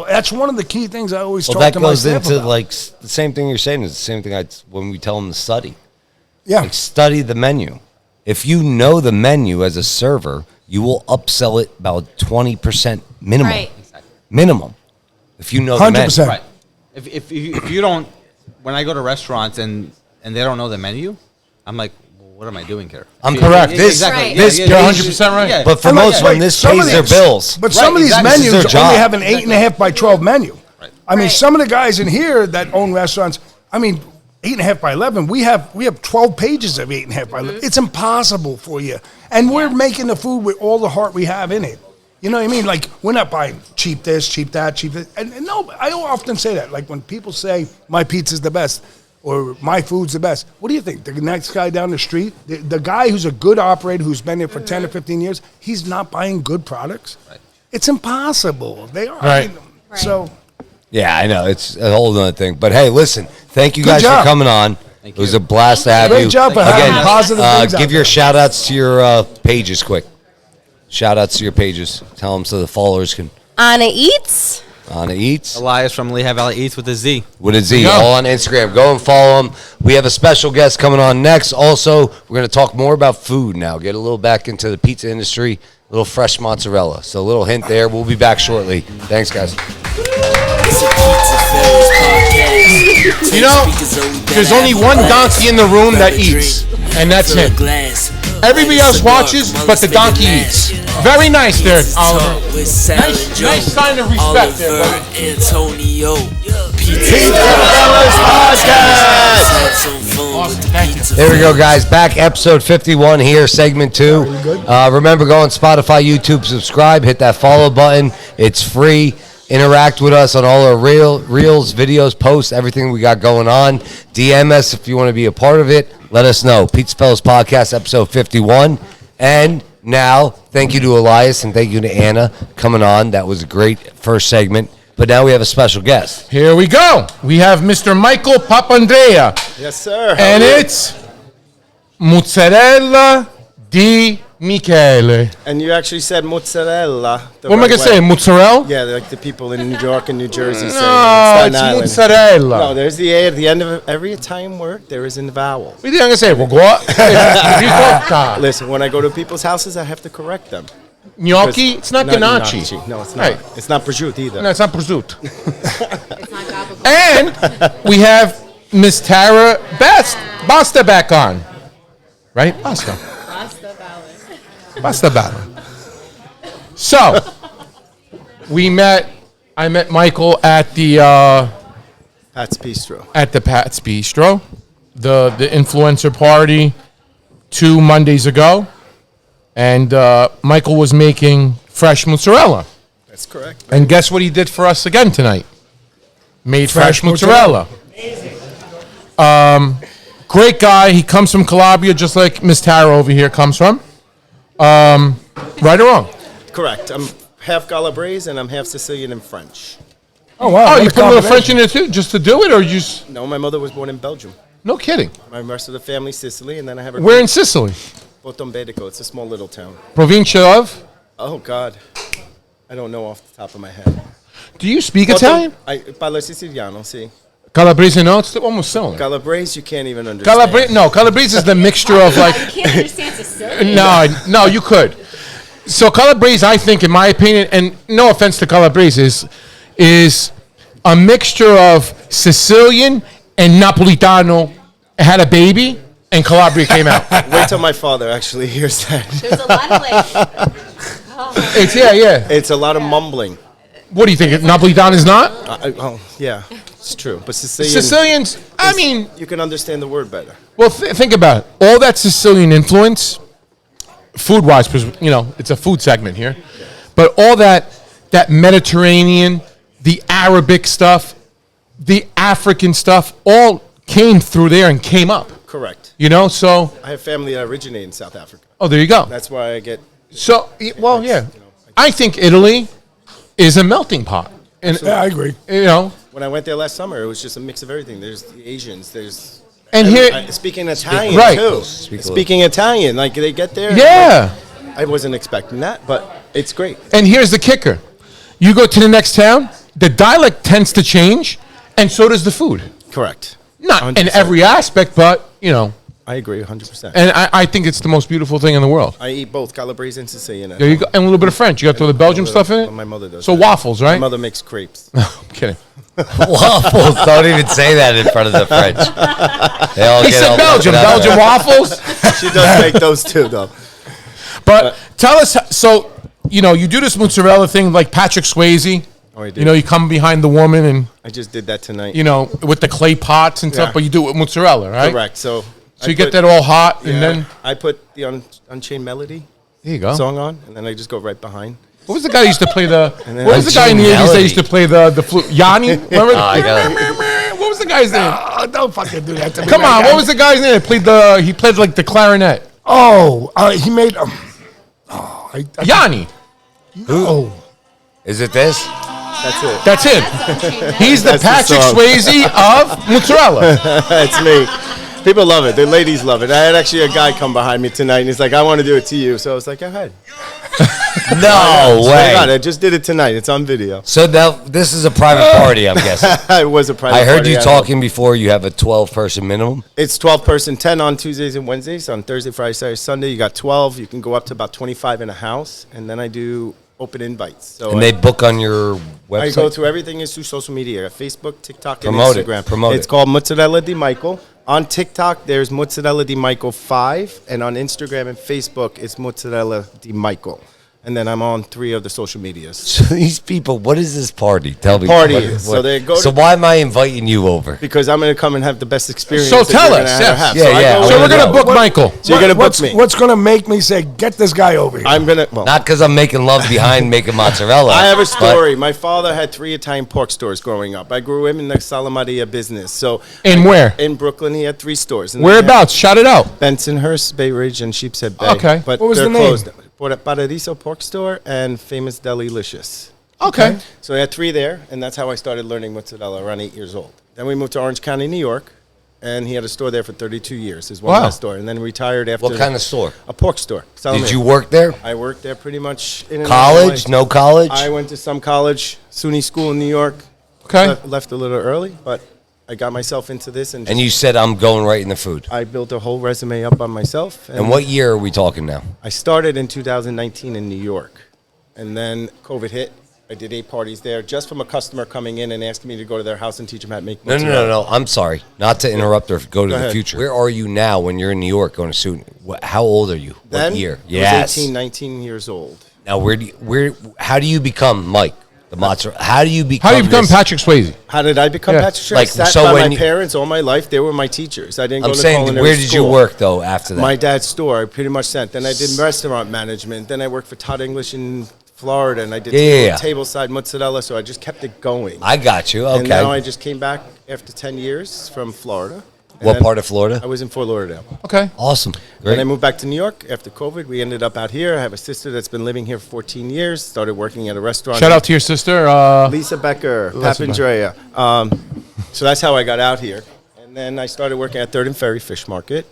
that's one of the key things I always Well, talk that to my goes staff into about. the same thing you're saying is the same thing when we tell them to study. Yeah. Study the menu. If you know the menu as a server, you will upsell it about 20% minimum. Right. Minimum. If you know the menu. 100%. Right. If you don't, when I go to restaurants and they don't know the menu, I'm like, well, what am I doing here? I'm correct. Yeah, This, exactly. this You're pays- 100% right. Yeah. But for And like, most of them, wait, this some of pays their these- bills. But some of Right, these exactly. This is menus their only job. have an 8.5 by 12 menu. I mean, Right. some of the guys in here that own restaurants, I mean, 8.5 by 11. We have 12 pages of 8.5 by 11. It's impossible for you, and we're making the food with all the heart we have in it. You know what I mean? Like, we're not buying cheap this, cheap that, cheap this. And no, I often say that. Like, when people say my pizza's the best or my food's the best, what do you think? The next guy down the street, the guy who's a good operator who's been there for 10 or 15 years, he's not buying good products? Right. It's impossible. They are. Right. Right. So, Yeah, I know. It's a whole other thing. But hey, listen, thank you Good guys job. for coming on. It was a blast to have Great you. job for having positive things out give your there. shout outs to your pages quick. Shout outs to your pages. Tell them so the followers can. Anna Eats. Anna Eats. Elias from Lehigh Valley Eats with a Z. With a Z, Go. all on Instagram. Go and follow them. We have a special guest coming on next. Also, we're going to talk more about food now. Get a little back into the pizza industry. A little fresh mozzarella. So a little hint there. We'll be back shortly. Thanks, guys. It's a PizzaFellas podcast. You know, there's only one donkey in the room that eats, and that's him. Everybody else watches, but the donkey eats. Very nice there, Oliver. Nice sign of respect there, brother. Antonio. PizzaFellas Podcast. There we go, guys. Back episode 51 here, segment 2. Remember, go on Spotify, YouTube, subscribe, hit that follow button. It's free. Interact with us on all our reels, videos, posts, everything we got going on. DM us if you want to be a part of it. Let us know. PizzaFellas Podcast, episode 51. And now, thank you to Elias and thank you to Anna coming on. That was a great first segment. But now we have a special guest. Here we go. We have Mr. Michael Papandrea, Yes, sir. and it's Mozzarella Di Michele. And you actually said mozzarella. What am I going to say, mozzarella? Yeah, like the people in New York and New Jersey say. No, in it's Staten Island. mozzarella. No, there's the A at the end of every Italian word. There is a vowel. What are you going to say? Ricotta. Listen, when I go to people's houses, I have to correct them. Gnocchi? It's not gnocchi. No, it's not. Right. It's not prosciutto either. No, it's not prosciutto. And we have Miss Tara Basta back on. Right? Basta. Basta Balla. So, I met Michael at the Pat's Bistro. Pat's Bistro, the influencer party 2 Mondays ago. And Michael was making fresh mozzarella. That's correct. And guess what he did for us again tonight? Made fresh mozzarella. Great guy. He comes from Calabria, just like Miss Tara over here comes from. Right or wrong? Correct. I'm half Calabrese and I'm half Sicilian and French. oh, wow. Oh, what you a put a little combination. French in there too, just to do it, or you just No, my mother was born in Belgium. no kidding? My rest of the family Sicily, and then I have a Where in Sicily? Botombedico. It's a small little town. Provincia of? Oh God, I don't know off the top of my head. Do you speak Italian? I parlo siciliano, sì. Calabrese, no, it's almost similar. Calabrese, you can't even understand. Calabrese is the mixture of like. I can't understand Sicilian. No, you could. So Calabrese, I think, in my opinion, and no offense to Calabrese, is a mixture of Sicilian and Napolitano had a baby, and Calabria came out. Wait till my father actually hears that. There's a lot of like. It's yeah. It's a lot of mumbling. What do you think? Napolitano is not? Oh, yeah, it's true. But Sicilians, I mean, you can understand the word better. well, think about it. All that Sicilian influence, food-wise, because, it's a food segment here, but all that Mediterranean, the Arabic stuff, the African stuff, all came through there and came up. Correct. So, I have family that originate in South Africa. oh, there you go. That's why I get. So, well, yeah. I think Italy is a melting pot. And, Yeah, I agree. When I went there last summer, it was just a mix of everything. There's the Asians. There's and here, speaking Italian right. too. Speak a Speaking Italian, like they get there. yeah. I wasn't expecting that, but it's great. And here's the kicker. You go to the next town, the dialect tends to change, and so does the food. Correct. Not in 100%. every aspect, but, I agree 100%. and I think it's the most beautiful thing in the world. I eat both Calabrese and Sicilian. There you go. And a little bit of French. You got to throw the Belgium stuff in it? My mother does. So that. waffles, right? My mother makes crepes. I'm kidding. Waffles. Don't even say that in front of the French. They all He get said all Belgium. fucking up. Belgium waffles. She does make those too, though. But tell us, so, you know, you do this mozzarella thing like Patrick Swayze. Oh, I did. You know, you come behind the woman and, I just did that tonight. you know, with the clay pots and stuff, Yeah. but you do it with mozzarella, right? Correct. So So you get that all hot and yeah, then, I put the Unchained Melody there you go. song on, and then I just go right behind. What was the guy who used to play the, then what was the guy in the 80s that Melody. used to play the flute? Yanni? Remember? I got it. What was the guy's name? Oh, don't fucking do that to me. Come like on, that. what was the guy's name? He played like the clarinet. Oh, he made. Yanni. Oh, Is it this? That's it. That's him. He's the That's the Patrick song. Swayze of mozzarella. That's me. People love it. The ladies love it. I had actually a guy come behind me tonight, and he's like, "I want to do it to you." So I was like, "Go ahead." No Swear to God, way. I just did it tonight. It's on video. So now this is a private party, I'm guessing. It was a private I heard party you at talking before. You have a 12-person minimum. It's 12 person, 10 on Tuesdays and Wednesdays. On Thursday, Friday, Saturday, Sunday, you got 12. You can go up to about 25 in a house. And then I do open invites. So And they book on your I go website. through everything is through social media. I got Facebook, TikTok, Promote and it, Instagram. promote It's it. called Mozzarella De Michael. On TikTok, there's Mozzarella De Michael 5. And on Instagram and Facebook, it's Mozzarella De Michael. And then I'm on 3 of the social medias. So these people, what is this party? Tell me. Party What- is- what- so they go So to- why am I inviting you over? Because I'm going to come and have the best experience. So that tell you're us, gonna yes. have. Yeah, I yeah. go So So in we're and going to go. book Michael. So you're going to book what's, me. What's gonna make me say, get this guy over here? I'm going to, well. Not because I'm making love behind making mozzarella. I have a but- story. My father had 3 Italian pork stores growing up. I grew him in the Salamaria business. So In where? in Brooklyn, he had 3 stores. And Whereabouts? Shout it out. Bensonhurst, Bay Ridge, and Sheepshead Bay. Okay. But What was they're the name? closed. Paradiso Pork Store and Famous Delilicious. Okay. So I had 3 there, and that's how I started learning mozzarella around 8 years old. Then we moved to Orange County, New York, and he had a store there for 32 years. His one Wow. last store, and then retired after. What kind of store? A pork store. Did you work there? I worked there pretty much in and out of my College? life. No college? I went to some college, SUNY school in New York. Okay. Left a little early, but I got myself into this, and, And you said I'm going right in the food. I built a whole resume up on myself. And what year are we talking now? I started in 2019 in New York, and then COVID hit. I did 8 parties there just from a customer coming in and asking me to go to their house and teach them how to make No, mozzarella. no. I'm sorry. Not to interrupt or go to the ahead. future. Where are you now when you're in New York going to student? How old are you? Then What year? I was Yes. 18, 19 years old. Now, how do you become Mike, the mozzarella? How do you become How do you become this- Patrick Swayze? How did I become Yeah. Patrick Swayze? Like, I sat so by when my you- parents all my life. They were my teachers. I didn't go I'm to saying, culinary where did you school. work, though, after that? My dad's store. I pretty much sent. Then I did restaurant management. Then I worked for Todd English in Florida, and I did Yeah. tableside mozzarella. So I just kept it going. I got you. And now I Okay. just came back after 10 years from Florida. And What then part of Florida? I was in Fort Lauderdale. Okay. Awesome. Then I Great. moved back to New York after COVID. We ended up out here. I have a sister that's been living here for 14 years. Started working at a restaurant. Shout out to your sister. Lisa Becker, Lisa Papandrea. So that's how I got out here. And then I started working at 3rd and Ferry Fish Market.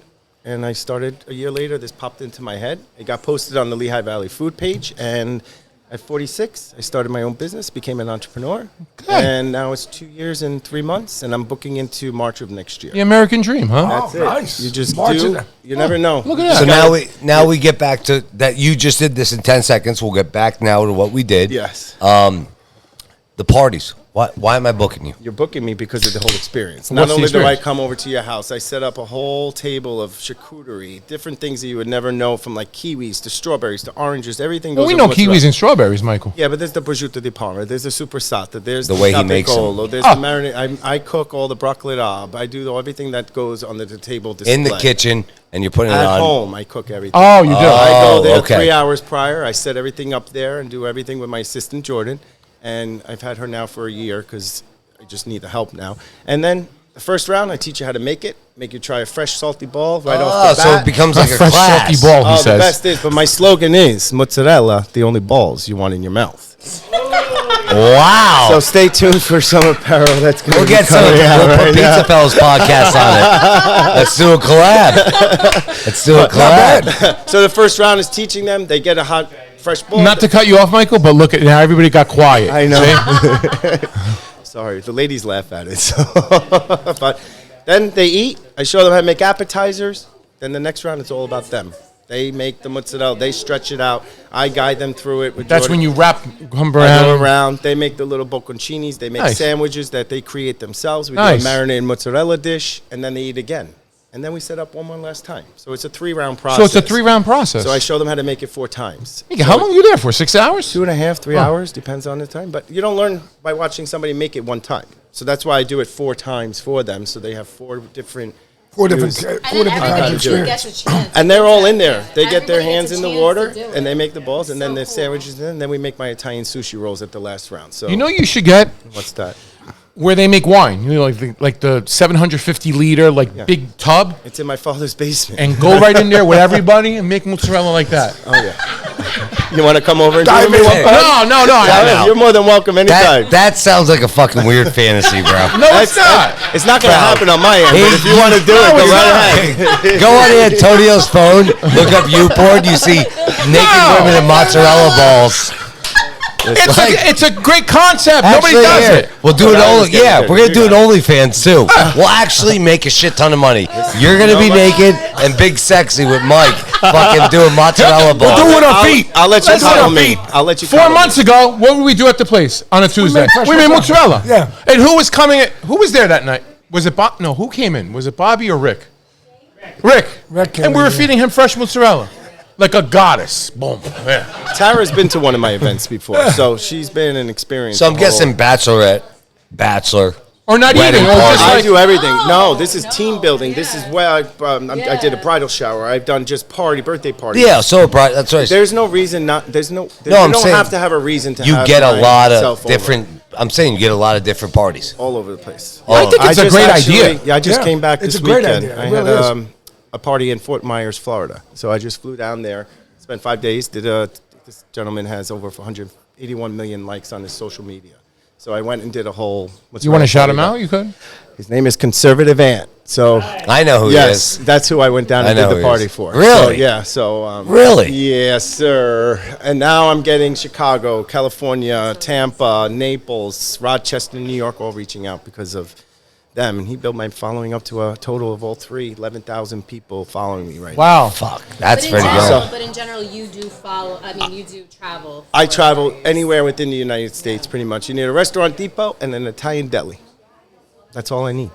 And I started a year later. This popped into my head. It got posted on the Lehigh Valley food page. And at 46, I started my own business, became an entrepreneur. And now it's 2 years and 3 months. And I'm booking into March of next year. The American dream, huh? That's Oh, it. nice. You just March do. of You never know. Look at that. So now we get back to that. You just did this in 10 seconds. We'll get back now to what we did. Yes. The parties. Why am I booking you? You're booking me because of the whole experience. What's Not the only do I experience? come over to your house, I set up a whole table of charcuterie, different things that you would never know, from like kiwis to strawberries to oranges. Everything goes. Well, we with know mozzarella. kiwis and strawberries, Michael. Yeah, but there's the prosciutto di Parma, there's the supersata, there's The way he cape makes them. colo, there's Oh. the marinade. I cook all the broccoli ab. I do everything that goes on the table display. In the kitchen, and you're putting it At on. home, I cook everything. Oh, you do. I go there okay. 3 hours prior. I set everything up there and do everything with my assistant Jordan. And I've had her now for a year because I just need the help now. And then the first round, I teach you how to make it. Make you try a fresh salty ball right off the so bat. it becomes like a fresh class. salty ball, he Oh, the says. best is, but my slogan is mozzarella, the only balls you want in your mouth. Wow. So stay tuned for some apparel that's going to We'll be get some. coming out We'll put right now. PizzaFellas podcast on it. Let's do a collab. Let's do a collab. So the first round is teaching them. They get a hot, fresh ball. Not to cut you off, Michael, but look at now. Everybody got quiet. I know. See? Sorry, the ladies laugh at it. So. But then they eat. I show them how to make appetizers. Then the next round, it's all about them. They make the mozzarella. They stretch it out. I guide them through it. With That's Jordan. when you wrap come I go around. around. They make the little bocconcinis. They make Nice. sandwiches that they create themselves. We Nice. do a marinated mozzarella dish, and then they eat again. And then we set up one last time. So it's a 3-round process. So it's a 3-round process. So I show them how to make it 4 times. How long are you there for? 6 hours? 2.5, 3 Oh. hours, depends on the time. But you don't learn by watching somebody make it one time. So that's why I do it 4 times for them. So they have 4 different Four different views. And kinds then of everybody experience. gets a chance. And they're all in there. They get their Everybody hands gets in a the chance water, to do and it. they make the balls, and then So the cool. sandwiches in, and then we make my Italian sushi rolls at the last round. So You know you should get what's that? where they make wine. You know, like the 750 liter big tub, It's in my father's basement. and go right in there with everybody and make mozzarella like that. Oh yeah. You want to come over and do Dive it? in. No. Yeah, you're more than welcome anytime. That sounds like a fucking weird fantasy, bro. No, it's not. It's not going to happen on my end, but if you want to do it, go right ahead. Go on Antonio's phone, look up YouPorn, you see naked women in mozzarella balls. It's a great concept. Nobody Actually, does here, it. we'll do it What I was only. getting Yeah, at. we're gonna do You an got OnlyFans too. We'll actually make a shit ton of money. You're gonna be naked and big sexy with Mike, fucking doing mozzarella balls. We'll do it with our feet. I'll let you Let's do it coddle on me. feet. I'll let you 4 coddle me. months ago, what would we do at the place on a Tuesday? fresh We made mozzarella. Yeah. And who was coming? Who was there that night? Was it Bob? No, who came in? Was it Bobby or Rick? Rick. Rick came And we in, were yeah. feeding him fresh mozzarella, like a goddess. Boom. Yeah. Tara's been to one of my events before, so she's been an experience. So I'm guessing bachelorette, bachelor. Or not Wedding eating. Or party. just I like, do everything. No, this is team building. This is where I did a bridal shower. I've done just birthday parties. Yeah, so bright. That's right. There's no reason not. There's no. No, you I'm don't saying have to have a reason to. You have get a lot myself of different. I'm saying you get a lot of different parties. all over the place. I think it's a just great actually- idea. Yeah, I just Yeah, came back it's this a great weekend. idea. It I really had is. a party in Fort Myers, Florida. So I just flew down there, spent 5 days. This gentleman has over 181 million likes on his social media. So I went and did a whole. you want to shout him out? You could. His name is Conservative Ant. So I know who yes, he is. that's who I went down I and know did who the he party is. for. Really? So, yeah. So Really? Yes, sir. And now I'm getting Chicago, California, Tampa, Naples, Rochester, New York, all reaching out because of them. And he built my following up to a total of all 11,000 people following me right now. Wow. Fuck, that's But in, pretty general, good. but in general, you do follow. I mean, you do travel. I travel anywhere within the United States, pretty much. You need a restaurant depot and an Italian deli. That's all I need.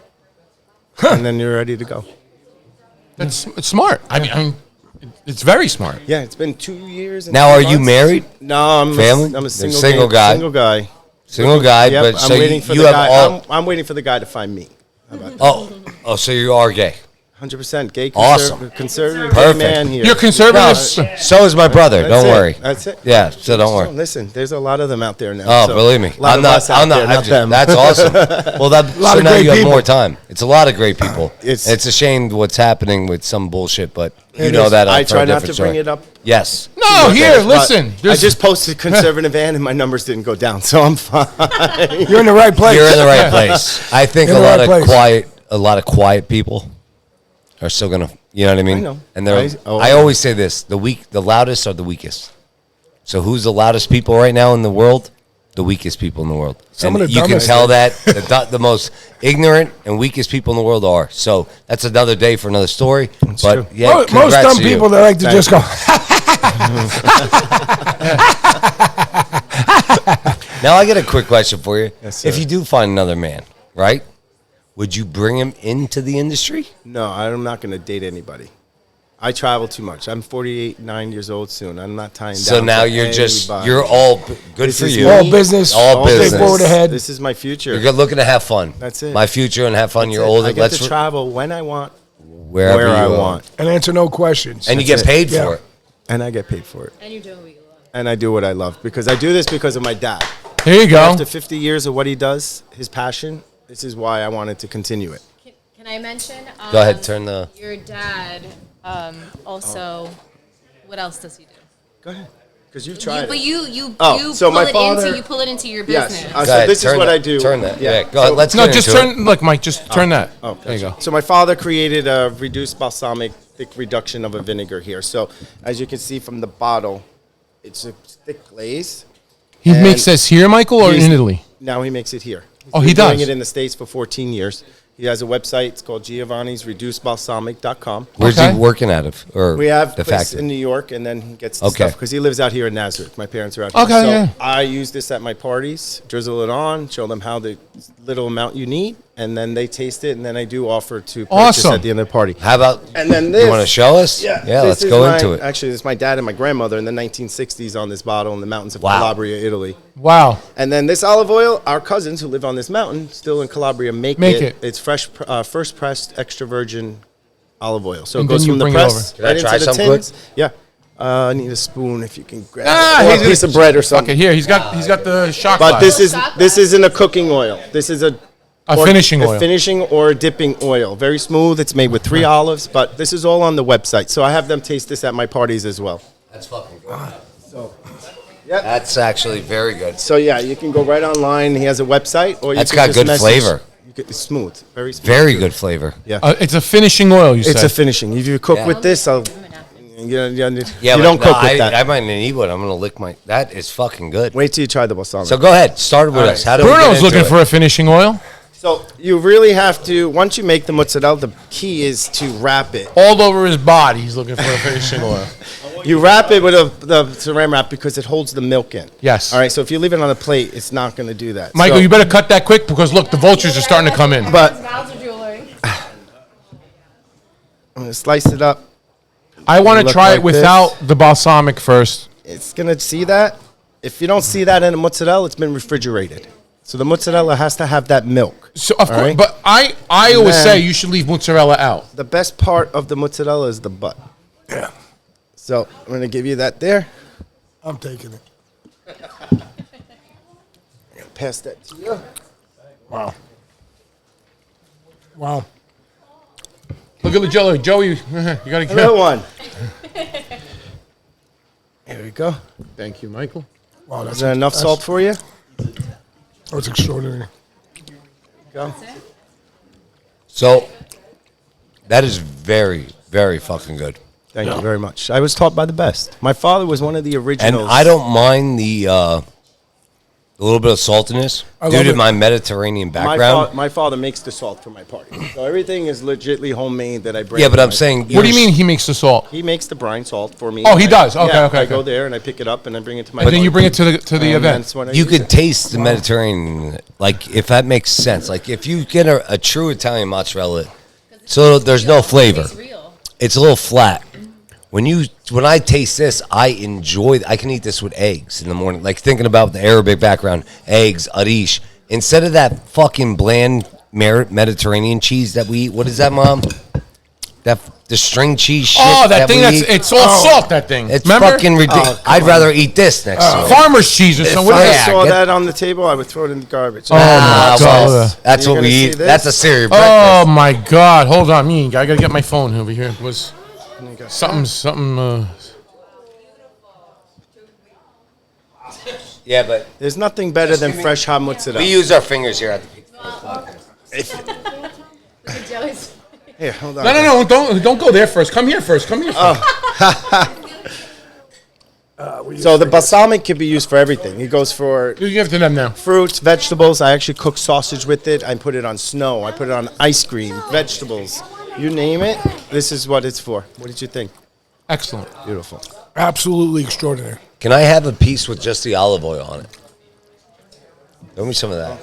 And then you're ready to go. It's smart. I mean, it's very smart. Yeah, it's been 2 years. And Now, 2 are you months. married? No, I'm Family? I'm a single, Single guy. Single guy. Single guy, Yep, but I'm so waiting for you the have guy. all. I'm waiting for the guy to find me. How about that? Oh, so you are gay. 100% gay. Awesome. Conservative Perfect. gay man here. You're conservative. No, so is my brother. That's Don't it. worry. That's it. Yeah, so don't So worry. listen, there's a lot of them out there now. Oh, so believe me, a lot I'm of not. us out I'm not. there, I'm not them. That's awesome. Well, lot so of now great you have people. more time. It's a lot of great people. It's- It's a shame what's happening with some bullshit, but you It know is. that. I for a try not to different bring story. it up. Yes. No, here, But listen. I just posted conservative van and my numbers didn't go down, so I'm fine. You're in the right place. You're in the right place. I think In a the lot right of place. quiet people are still gonna. You know what I mean? I know. And they're. I I always say this: the loudest are the weakest. So who's the loudest people right now in the world? The weakest people in the world. Some and of the you can dumbest. tell that the most ignorant and weakest people in the world are. So that's another day for another story. But true. yeah, Most congrats dumb to you. people that like to Thank just go. Now I got a quick question for you. Yes, sir. If you do find another man, right? Would you bring him into the industry? No, I'm not going to date anybody. I travel too much. I'm 9 years old soon. I'm not tying down. So now to you're just anybody. you're all good This for is you. me. All business. All business. Straightforward ahead. This is my future. You're good looking to have fun. That's it. My future and have fun. That's You're it. older. I get Let's to travel when I want, wherever where I you want, And answer no questions. and you That's get it. paid Yeah. for it. and I get paid for it. And you're doing what you love. And I do what I love because I do this because of my dad. Here you go. After 50 years of what he does, his passion, this is why I wanted to continue it. Can I mention? Go ahead, turn the. Your dad also. What else does he do? Go ahead, because you've tried But it. you Oh, so pull my it father- into pull it into your Yes. business. Go So ahead, this is turn what that- I do. Turn that. Yeah. Go So- ahead. Let's No, get just into turn. Look, Mike, just turn that. Oh, There you go. So my father created a reduced balsamic thick reduction of a vinegar here. So as you can see from the bottle, it's a thick glaze. He And makes this here, Michael, or he's- in Italy? Now he makes it here. He's Oh, been he doing does? it in the States for 14 years. He has a website. It's called Giovanni'sReducedBalsamic.com. Where's Okay. he working out of? Or We have the place factory? in New York, and then he gets the Okay. stuff because he lives out here in Nazareth. My parents are out here. Okay, so yeah. I use this at my parties, drizzle it on, show them how the little amount you need, and then they taste it, and then I do offer to purchase Awesome. at the end of the party. How about? And then this. You want to show us? Yeah, let's go into it. Actually, this is my dad and my grandmother in the 1960s on this bottle in the mountains of Wow. Calabria, Italy. Wow. And then this olive oil, our cousins who live on this mountain, still in Calabria, make it. It's fresh, first pressed, extra virgin olive oil. So And it goes then you from the bring it press over. Can I right try into the some quick? tins. Yeah. I need a spoon if you can grab Ah, it. Or he's a gonna- piece of bread or something. Okay, here he's got the shot But glass. this isn't a cooking oil. This is a finishing oil. A finishing or a dipping oil. Very smooth. It's made with 3 olives, but this is all on the website. So I have them taste this at my parties as well. That's fucking good. So, yep. That's actually very good. So yeah, you can go right online. He has a website, or you That's can got just good message. flavor. It's smooth, very smooth. Very good flavor. Yeah, It's a finishing oil, you it's said. a finishing. If you cook Yeah. with this, you Yeah, don't but cook no, with that. I might need one. I'm gonna lick my. That is fucking good. Wait till you try the balsamic. So go ahead. Start with All us. right. How do we get Bruno's into looking it? for a finishing oil. So you really have to, once you make the mozzarella, the key is to wrap it. All over his body, he's looking for a finishing oil. You wrap it with the saran wrap because it holds the milk in. Yes. All right, so if you leave it on a plate, it's not going to do that. Michael, So- you better cut that quick because look, the vultures are starting to come in. But Mouths are drooling. I'm going to slice it up. I want to look try like it without this. the balsamic first. It's going to see that. If you don't see that in a mozzarella, it's been refrigerated. So the mozzarella has to have that milk. So of All course, right? but I always then- say you should leave mozzarella out. The best part of the mozzarella is the butt. Yeah, So I'm going to give you that there. I'm taking it. Pass that to you. Wow. Wow. Look at the jello, Joey. You gotta Another get. one. There we go. Thank you, Michael. Wow, Is there enough salt for you? That's extraordinary. Go. So that is very, very fucking good. Thank you very much. I was taught by the best. My father was one of the And originals. I don't mind the a little bit of saltiness I due love to it. my Mediterranean background. My father makes the salt for my party. So everything is legitly homemade that I bring. Yeah, but to I'm my- saying. What do you mean he makes the salt? He makes the brine salt for me. Oh, he I- does. Okay, yeah, okay, I okay. go there and I pick it up and I bring it to my. And then party. you bring it to the And event. that's when I You use could it. taste the Mediterranean, like if that makes sense. Like if you get a true Italian mozzarella, so there's no flavor. It's real. It's a little flat. When I taste this, I enjoy. I can eat this with eggs in the morning. Like thinking about the Arabic background, eggs, arish. Instead of that fucking bland Mediterranean cheese that we eat. What is that, Mom? The string cheese shit. Oh, that thing we that's eat? it's all salt. That thing. It's Remember? fucking ridiculous. Oh, come I'd rather eat this next to it. Farmer's cheese or If something. What I is that? saw get- that on the table, I would throw it in the garbage. Oh, my Ah, God. well, that's You're what we gonna see eat. this? That's a cereal Oh breakfast. my God! Hold on, I gotta get my phone over here. It was something. Yeah, but There's nothing better than fresh hot mozzarella. we use our fingers here at the pizza. The jelly's. Here, hold on. No, don't go there first. Come here first. Come here. First. So the balsamic can be used for everything. It goes for You give it to them now. fruits, vegetables. I actually cook sausage with it. I put it on snow. I put it on ice cream, vegetables. You name it. This is what it's for. What did you think? Excellent. Beautiful. Absolutely extraordinary. Can I have a piece with just the olive oil on it? Give me some of that.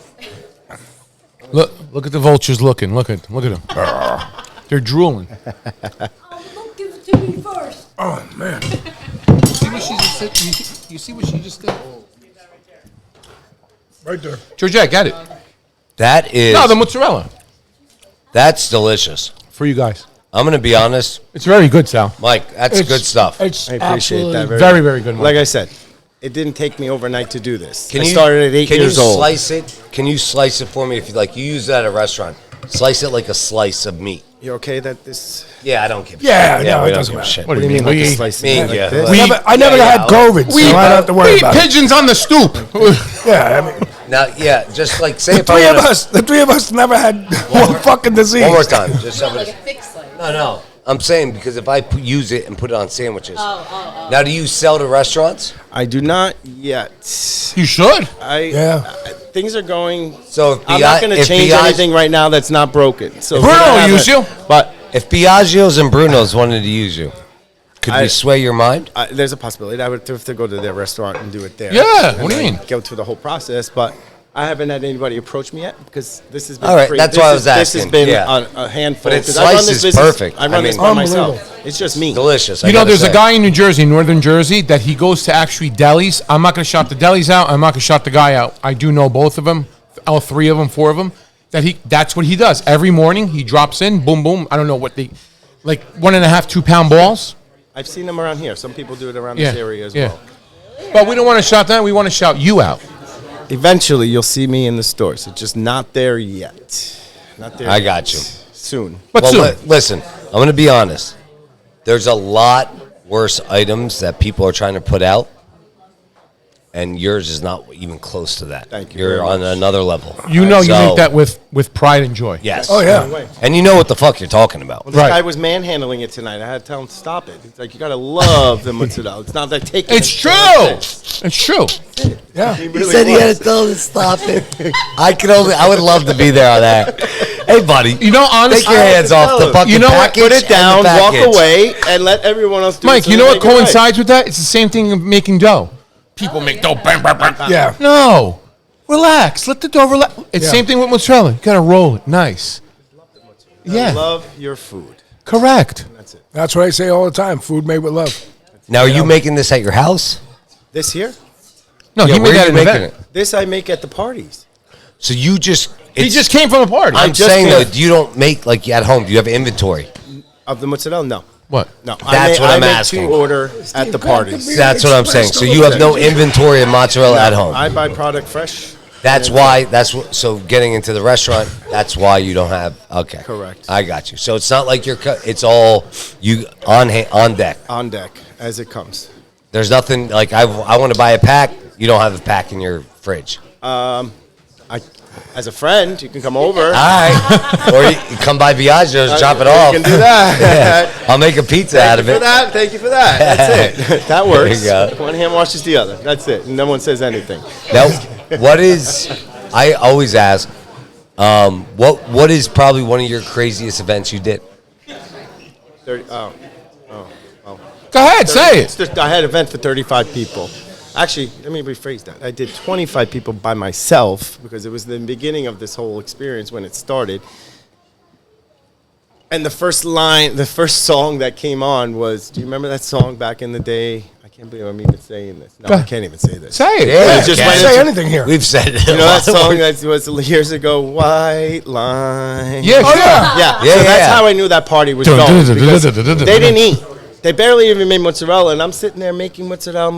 Look at the vultures looking. Look at them. They're drooling. Don't give it to me first. Oh man. You see what she just did? Right there. Georgette, get it. That is No, the mozzarella that's delicious. for you guys. I'm gonna be honest, It's very good, Sal. Mike. That's good stuff. It's I appreciate absolutely that Very, very good. Like I said, it didn't take me overnight to do this. Can I you started at 8 can years you old. slice it? Can you slice it for me if you like? You use that at a restaurant. Slice it like a slice of meat. You okay that this? Yeah, I don't give. Yeah, a shit. no, we it don't doesn't give a matter. shit. What do you mean? Like a We slice of me meat and like you. this? We- I never yeah, had COVID, so I don't have to worry eat about it. pigeons on the stoop. Yeah, I mean, Now, yeah, just like say the if I three of wanna- us, never had one fucking disease. One more time, just somebody. Like a thick slice. No. I'm saying because if I use it and put it on sandwiches. Oh. Now, do you sell to restaurants? I do not yet. You should. I Yeah. things are going. So if I'm not going to if change Biagio- anything right now that's not broken. So Bruno we're gonna have use a- you. But If Biagio's and Bruno's wanted to use you, could we sway your mind? there's a possibility. I would have to go to their restaurant and do it there. Yeah, And what do you then mean? Go through the whole process, but I haven't had anybody approach me yet because this has been All right, free. that's This why I is- was This has asking, been yeah. a handful. But it 'cause I run this slices business- perfect. I run I this mean- by myself. It's just me. Delicious. You know, there's a guy in New Jersey, northern Jersey, that he goes to actually delis. I'm not going to shout the delis out. I'm not going to shout the guy out. I do know both of them, all three of them, four of them. That's what he does every morning. He drops in, boom, boom. I don't know what they, like 1.5, 2 pound balls. I've seen them around here. Some people do it around Yeah, this area as yeah. well. But we don't want to shout that. We want to shout you out. Eventually, you'll see me in the stores. It's just not there yet. Not there. I yet. got you. Soon. But Well, soon. listen, I'm going to be honest. There's a lot worse items that people are trying to put out, and yours is not even close to that. Thank you You're very on much. another level. You know, you So- make that with pride and joy. Yes. Oh, yeah. And you know what the fuck you're talking about. Well, this Right. guy was manhandling it tonight. I had to tell him to stop it. It's like you gotta love the mozzarella. It's not like taking. It's it. true. It's true. Yeah. He He really said he was. had to tell him to stop it. I would love to be there on that. Hey, buddy. You know, honestly, Take your hands off the fucking You know what? package. Put it down, and the walk package. away, and let everyone else do it. Mike, so you they know what make it right. coincides with that? It's the same thing of making dough. People make dough. Bang, bang, bang. Yeah. No. Relax. Let the dough relax. It's Yeah. same thing with mozzarella. You got to roll it. Nice. I Yeah. love your food. Correct. That's it. That's what I say all the time. Food made with love. Now, are you making this at your house? This here, No, Yeah, he where made are that you in the making event. it? this I make at the parties. So you just... He it's- just came from a party. I'm just saying, though, came- you don't make, like, at home. Do you have inventory? Of the mozzarella, no. What? No, That's what I'm I asking. make to order at the parties. That's what I'm saying. So you have no inventory of mozzarella at home. I buy product fresh. That's why. That's what. So getting into the restaurant. That's why you don't have. Okay. Correct. I got you. So it's not like you're. It's all you on deck. On deck as it comes. There's nothing like I want to buy a pack. You don't have a pack in your fridge. As a friend, you can come over. All right. Or you come by Biagio's, drop it You off. can do that. Yeah. I'll make a pizza out Thank of you for it. that. Thank you for that. That's it. That works. There you go. One hand washes the other. That's it. No one says anything. Now, what is? I always ask. What is probably one of your craziest events you did? 30, Go ahead, say it. I had an event for 35 people. Actually, let me rephrase that. I did 25 people by myself because it was the beginning of this whole experience when it started. And the first song that came on was, do you remember that song back in the day? I can't believe I'm even saying this. No, I can't even say this. Say it. Yeah, It just okay. went Say into- anything here. We've said it. You know that song that was years ago, White Line? Yeah, Oh, sure. yeah. Yeah, Yeah, so that's yeah. how I knew that party was Dun, going. dun, dun, Because dun, dun, dun, dun, they dun. didn't eat. They barely even made mozzarella, and I'm sitting there making mozzarella,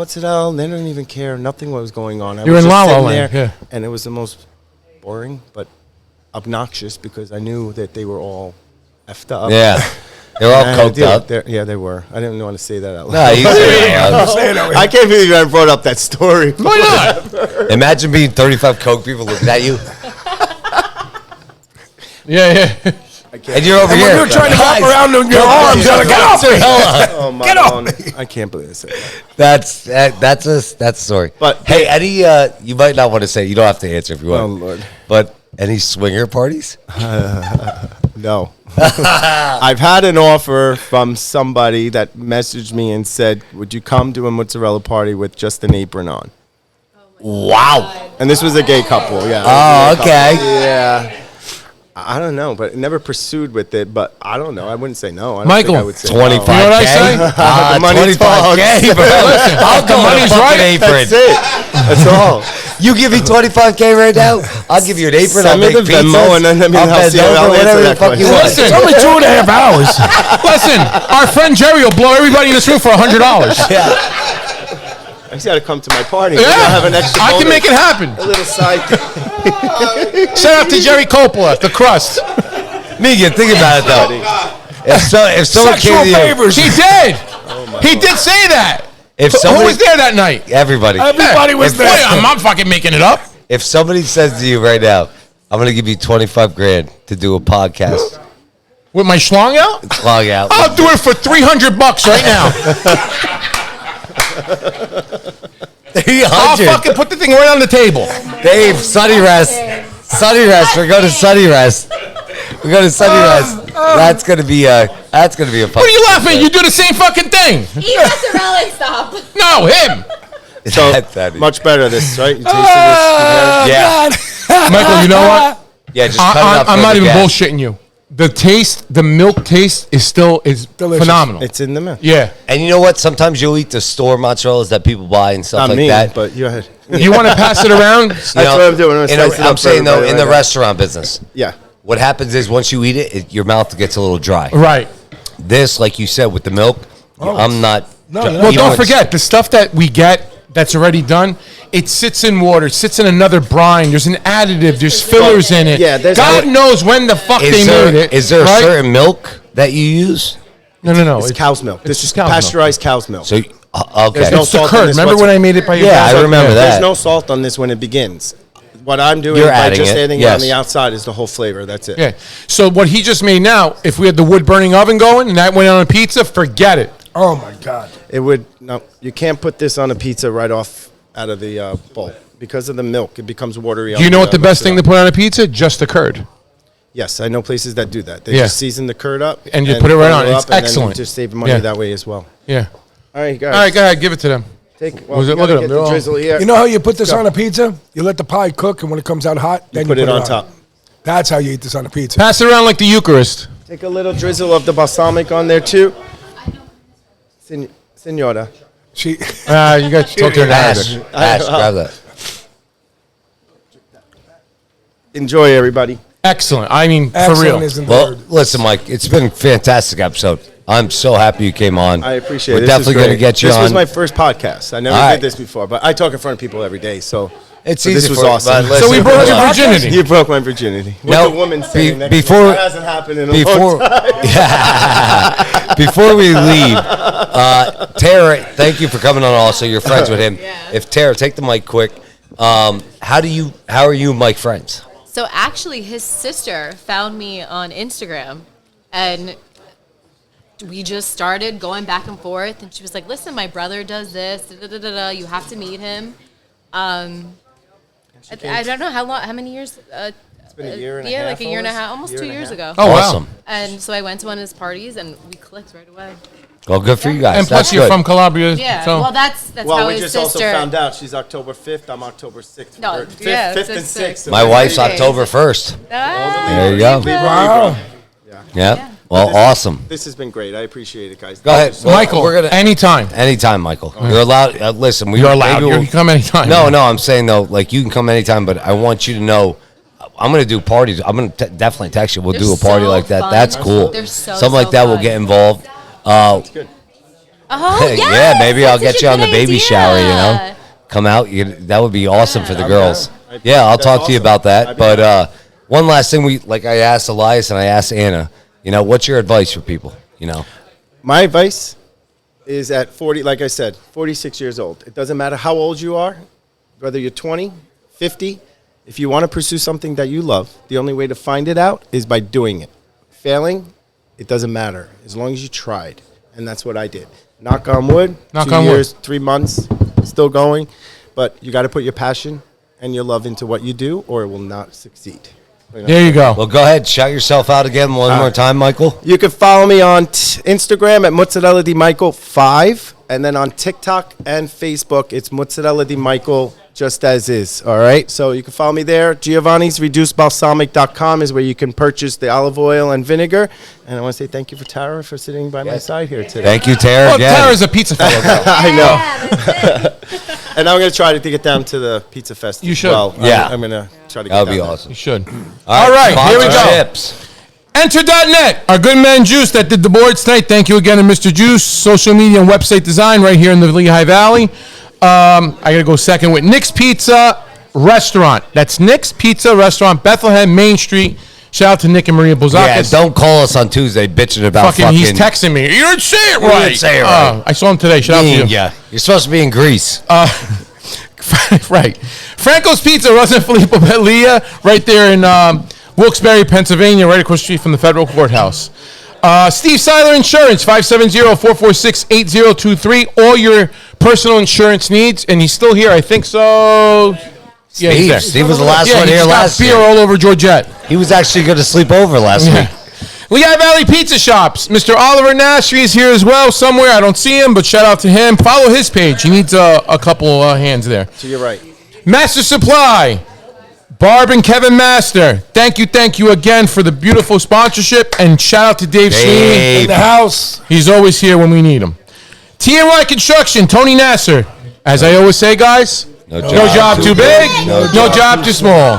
and they didn't even care. Nothing was going on. I You're was in just La La sitting Land, there, yeah. and it was the most boring but obnoxious because I knew that they were all effed up. Yeah. They're all And coked yeah, up. Yeah, they were. I didn't want to say that out loud. No, you said it. Say it. I can't believe I brought up that story. Why not? Imagine being 35 coke people looking at you, Yeah, yeah. and you're over And here. when you're trying to wrap Guys, around your arms, you're like, get off me. Oh my Get off God. I can't believe I said that. That's a story. But- hey, any you might not want to say. You don't have to answer if you want. Oh, Lord. But any swinger parties? No. I've had an offer from somebody that messaged me and said, would you come to a mozzarella party with just an apron on? Wow. And this was a gay couple, yeah. Oh, It was a gay okay. couple. Yeah. I don't know, but never pursued with it, but I don't know. I wouldn't say no. I don't Michael, think I would say 25K. no. You know what I say? The money 25K, bro. Listen, I'll the go on a money's fucking right. apron. That's it. That's all. You give me 25K right now, I'll give you an apron. I'll Send me make the Venmo pizzas, and then let me- I'll I'll bend see- over, I'll answer whatever the that fuck you question. want. Listen, It's only 2.5 hours. Listen, our friend Jerry will blow everybody in this room for $100. I just got to come to my party. Yeah, I'll have an extra I can bonus. make it happen. A little side thing. Shout out to Jerry Coppola, the crust. Megan, think about it though. If someone Sexual came to you, favors. He did. He did say that. if Who somebody, was there that night? everybody, Everybody was Boy, there. I'm not fucking making it up. if somebody says to you right now, I'm gonna give you 25 grand to do a podcast, With my schlong out? log out. I'll do it for $300 right now. 300. I'll fucking put the thing right on the table. Dave, Sunny Rest. Sunny Rest. We're going to Sunny Rest. We're going to Sunny Rest. That's gonna be a fun. What are you laughing at? You do the same fucking thing. Eat mozzarella and stop. No, him. So much better this, right? You tasted this? Yeah. Michael, you know what? Yeah, just cut it up. I'm not even gas. bullshitting you. The milk taste is Delicious. phenomenal. It's in the milk. Yeah. And you know what? Sometimes you'll eat the store mozzarellas that people buy and stuff Not like me, that. but you ahead. You want to pass it around? That's what I'm doing. I'm saying though, in the restaurant business, Yeah. what happens is once you eat it, your mouth gets a little dry. Right. This, like you said, with the milk, I'm not. Well, don't forget the stuff that we get that's already done. It sits in water, sits in another brine. There's an additive. There's fillers in it. Yeah, God knows when the fuck they made it. Is there a right? certain milk that you use? No. It's cow's milk. This is just cow's milk. pasteurized cow's milk. So, okay. There's no It's the salt on curd. this Remember when I made it by your Yeah, house? I remember that. There's no salt on this when it begins. What I'm doing You're by adding just it, adding yes. it on the outside is the whole flavor. That's it. Yeah. So what he just made now, if we had the wood burning oven going and that went on a pizza, forget it. Oh my God. It would no. You can't put this on a pizza right off out of the bowl because of the milk. It becomes watery. Do you know what the best thing to put on a pizza? Just the curd. Yes, I know places that do that. They Yeah. just season the curd up And you put it right on. fill It's up, and then excellent. Just save money Yeah. that way as well. Yeah. All right, guys. All right, go ahead. Give it to them. Take. Was you it- look gotta at them, get they're the all- drizzle here. You know how you put this on a pizza? You let the pie cook, and when it comes out hot, then put it on top. That's how you eat this on a pizza. Pass it around like the Eucharist. Take a little drizzle of the balsamic on there too. Senora. She, You got to talk to her in Ash, Arabic. Ash, grab that. Enjoy, everybody. Excellent. I mean, for excellent real. isn't the Well, word. listen, Mike, it's been a fantastic episode. I'm so happy you came on. I appreciate We're it. definitely going to get you this on. was my first podcast. I never All right. did this before, but I talk in front of people every day, so It's so easy this was for you, awesome. but listen, So we broke your virginity. You broke my virginity. With Now, the woman sitting next before- to me. That hasn't happened in a before, long time. before we leave, Tara, thank you for coming on. Also, you're friends with him. If Tara, take the mic quick. How are you, and Mike, friends? So actually, his sister found me on Instagram, and we just started going back and forth. And she was like, "Listen, my brother does this. Da, da, da, da, da. You have to meet him." I don't know how many years. It's been a year and a half. like a year and a half, almost Year 2 and a years half. ago. Oh, wow. Awesome. And so I went to one of his parties, and we clicked right away. Well, good for you guys. And plus, That's you're good. from Calabria. Yeah. So. Well, that's Well, how we his just sister. also found out she's October 5th. I'm October 6th. No, Or yeah, 5th it's and 6th. My wife's Okay. October 1st. Ah, There you go. Wow. Yeah. Well, awesome. This has been great. I appreciate it, guys. Go ahead. Thank you so Michael, We're gonna- anytime. Anytime, Michael. You're allowed. Listen, You're allowed. maybe You we'll- can come anytime. No, I'm saying though, like you can come anytime, but I want you to know, I'm gonna do parties. I'm gonna definitely text you. We'll They're do a party so like that. fun. That's cool. They're so, Something like so that. We'll fun. get involved. Good. Oh, Yeah, yes, maybe I'll that's get such you a on the good baby idea. shower. You know, come out. That would be awesome for the girls. I'd- Yeah, I'll that's talk to you awesome. about that. I'd be But happy. one last thing, I asked Elias and I asked Anna. You know, what's your advice for people? You know, My advice is at 40, like I said, 46 years old. It doesn't matter how old you are, whether you're 20, 50. If you want to pursue something that you love, the only way to find it out is by doing it. Failing, it doesn't matter as long as you tried. And that's what I did. Knock on wood. Knock 2 on wood. years, 3 months, still going. But you got to put your passion and your love into what you do, or it will not succeed. There you go. well, go ahead, shout yourself out again one more time, Michael. You can follow me on Instagram at Mozzarella De Michael 5, and then on TikTok and Facebook, it's Mozzarella De Michael just as is. All right, so you can follow me there. Giovanni's ReducedBalsamic.com is where you can purchase the olive oil and vinegar. And I want to say thank you for Tara for sitting by my side here today. Thank you, Tara. Well, again. Tara's a pizza fellow. though. I know. And I'm going to try to get down to the Pizza Fest. You as should. Well. Yeah. I'm going to try to get That would down be there. awesome. You should. All right, here we go. sponsorships. Enter.net, our good man Juice that did the boards tonight. Thank you again to Mr. Juice. Social media and website design right here in the Lehigh Valley. I got to go second with Nick's Pizza Restaurant. That's Nick's Pizza Restaurant, Bethlehem, Main Street. Shout out to Nick and Maria Yeah, Bozakis. don't call us on Tuesday bitching about fucking, he's texting me. You didn't say it right. didn't say it right. I saw him today. Shout out to you. Yeah, you're supposed to be in Greece. Right. Franco's Pizza, Rosa Filippo Belia, right there in Wilkes-Barre, Pennsylvania, right across the street from the federal courthouse. Steve Seiler Insurance, 570-446-8023. All your personal insurance needs, and he's still here, I think so. Yeah, he's there. Steve was the last Yeah, one he here just got last beer year. all over Georgette. He was actually going to sleep over last week. Lehigh Valley Pizza Shops. Mr. Oliver Nastri is here as well somewhere. I don't see him, but shout out to him. Follow his page. He needs a couple hands there. To your right. Master Supply. Barb and Kevin Master. Thank you again for the beautiful sponsorship. And shout out to Dave Sweeney. In the house. He's always here when we need him. TNY Construction. Tony Nasser. As I always say, guys, no job too big, no job too small.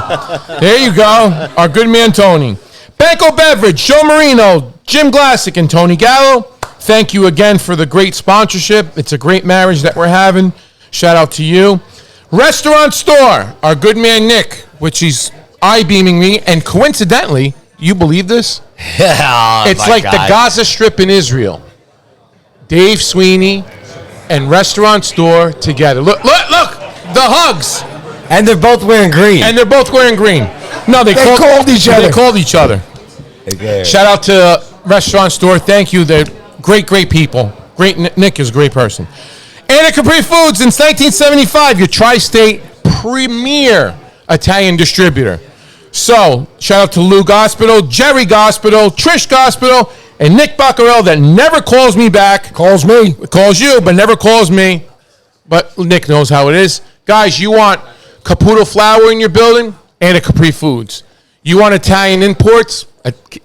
There you go. Our good man, Tony. Banko Beverage, Joe Marino, Jim Glassick, and Tony Gallo. Thank you again for the great sponsorship. It's a great marriage that we're having. Shout out to you. Restaurant Store, our good man, Nick, which he's eye-beaming me. And coincidentally, you believe this? Yeah, It's like the Gaza Strip in Israel. Dave Sweeney and Restaurant Store together. Look, the hugs. And they're both wearing green. And they're both wearing green. No, they called each other. They called each other. Okay. Shout out to Restaurant Store. Thank you. They're great people. Great. Nick is a great person. Anna Capri Foods since 1975, your tri-state premier Italian distributor. So, shout out to Lou Gospito, Jerry Gospito, Trish Gospito, and Nick Baccarel that never calls me back. Calls me. Calls you, but never calls me. But Nick knows how it is. Guys, you want Caputo flour in your building? Anna Capri Foods. You want Italian imports?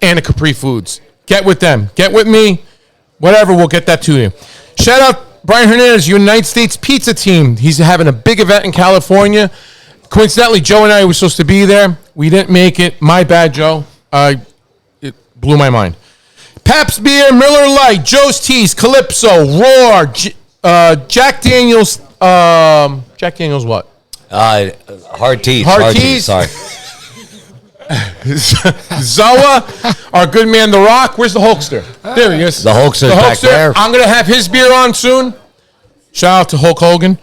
Anna Capri Foods. Get with them. Get with me. Whatever, we'll get that to you. Shout out Brian Hernandez, United States Pizza Team. He's having a big event in California. Coincidentally, Joe and I were supposed to be there. We didn't make it. My bad, Joe. It blew my mind. Pabst Beer, Miller Lite, Joe's Teas, Calypso, Roar, Jack Daniels. Jack Daniels what? Hard teas. Hard teas. Sorry. Zoa, our good man, The Rock. Where's the Hulkster? There he is. The Hulkster's back there. I'm going to have his beer on soon. Shout out to Hulk Hogan.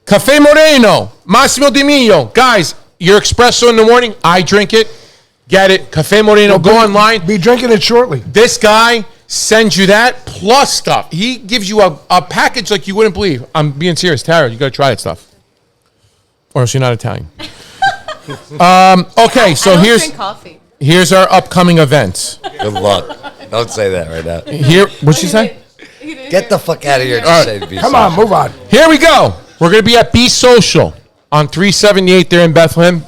Cafe Moreno, Massimo Di Mio. Guys, your espresso in the morning, I drink it. Get it. Cafe Moreno. Go online. Be drinking it shortly. This guy sends you that plus stuff. He gives you a package like you wouldn't believe. I'm being serious. Tara, you got to try that stuff. Or else you're not Italian. Okay, so I don't drink coffee. here's our upcoming events. Good luck. Don't say that right now. Here, what'd she say? Get the fuck out of here. Come on, move on. Here we go. We're going to be at Be Social on 378 there in Bethlehem.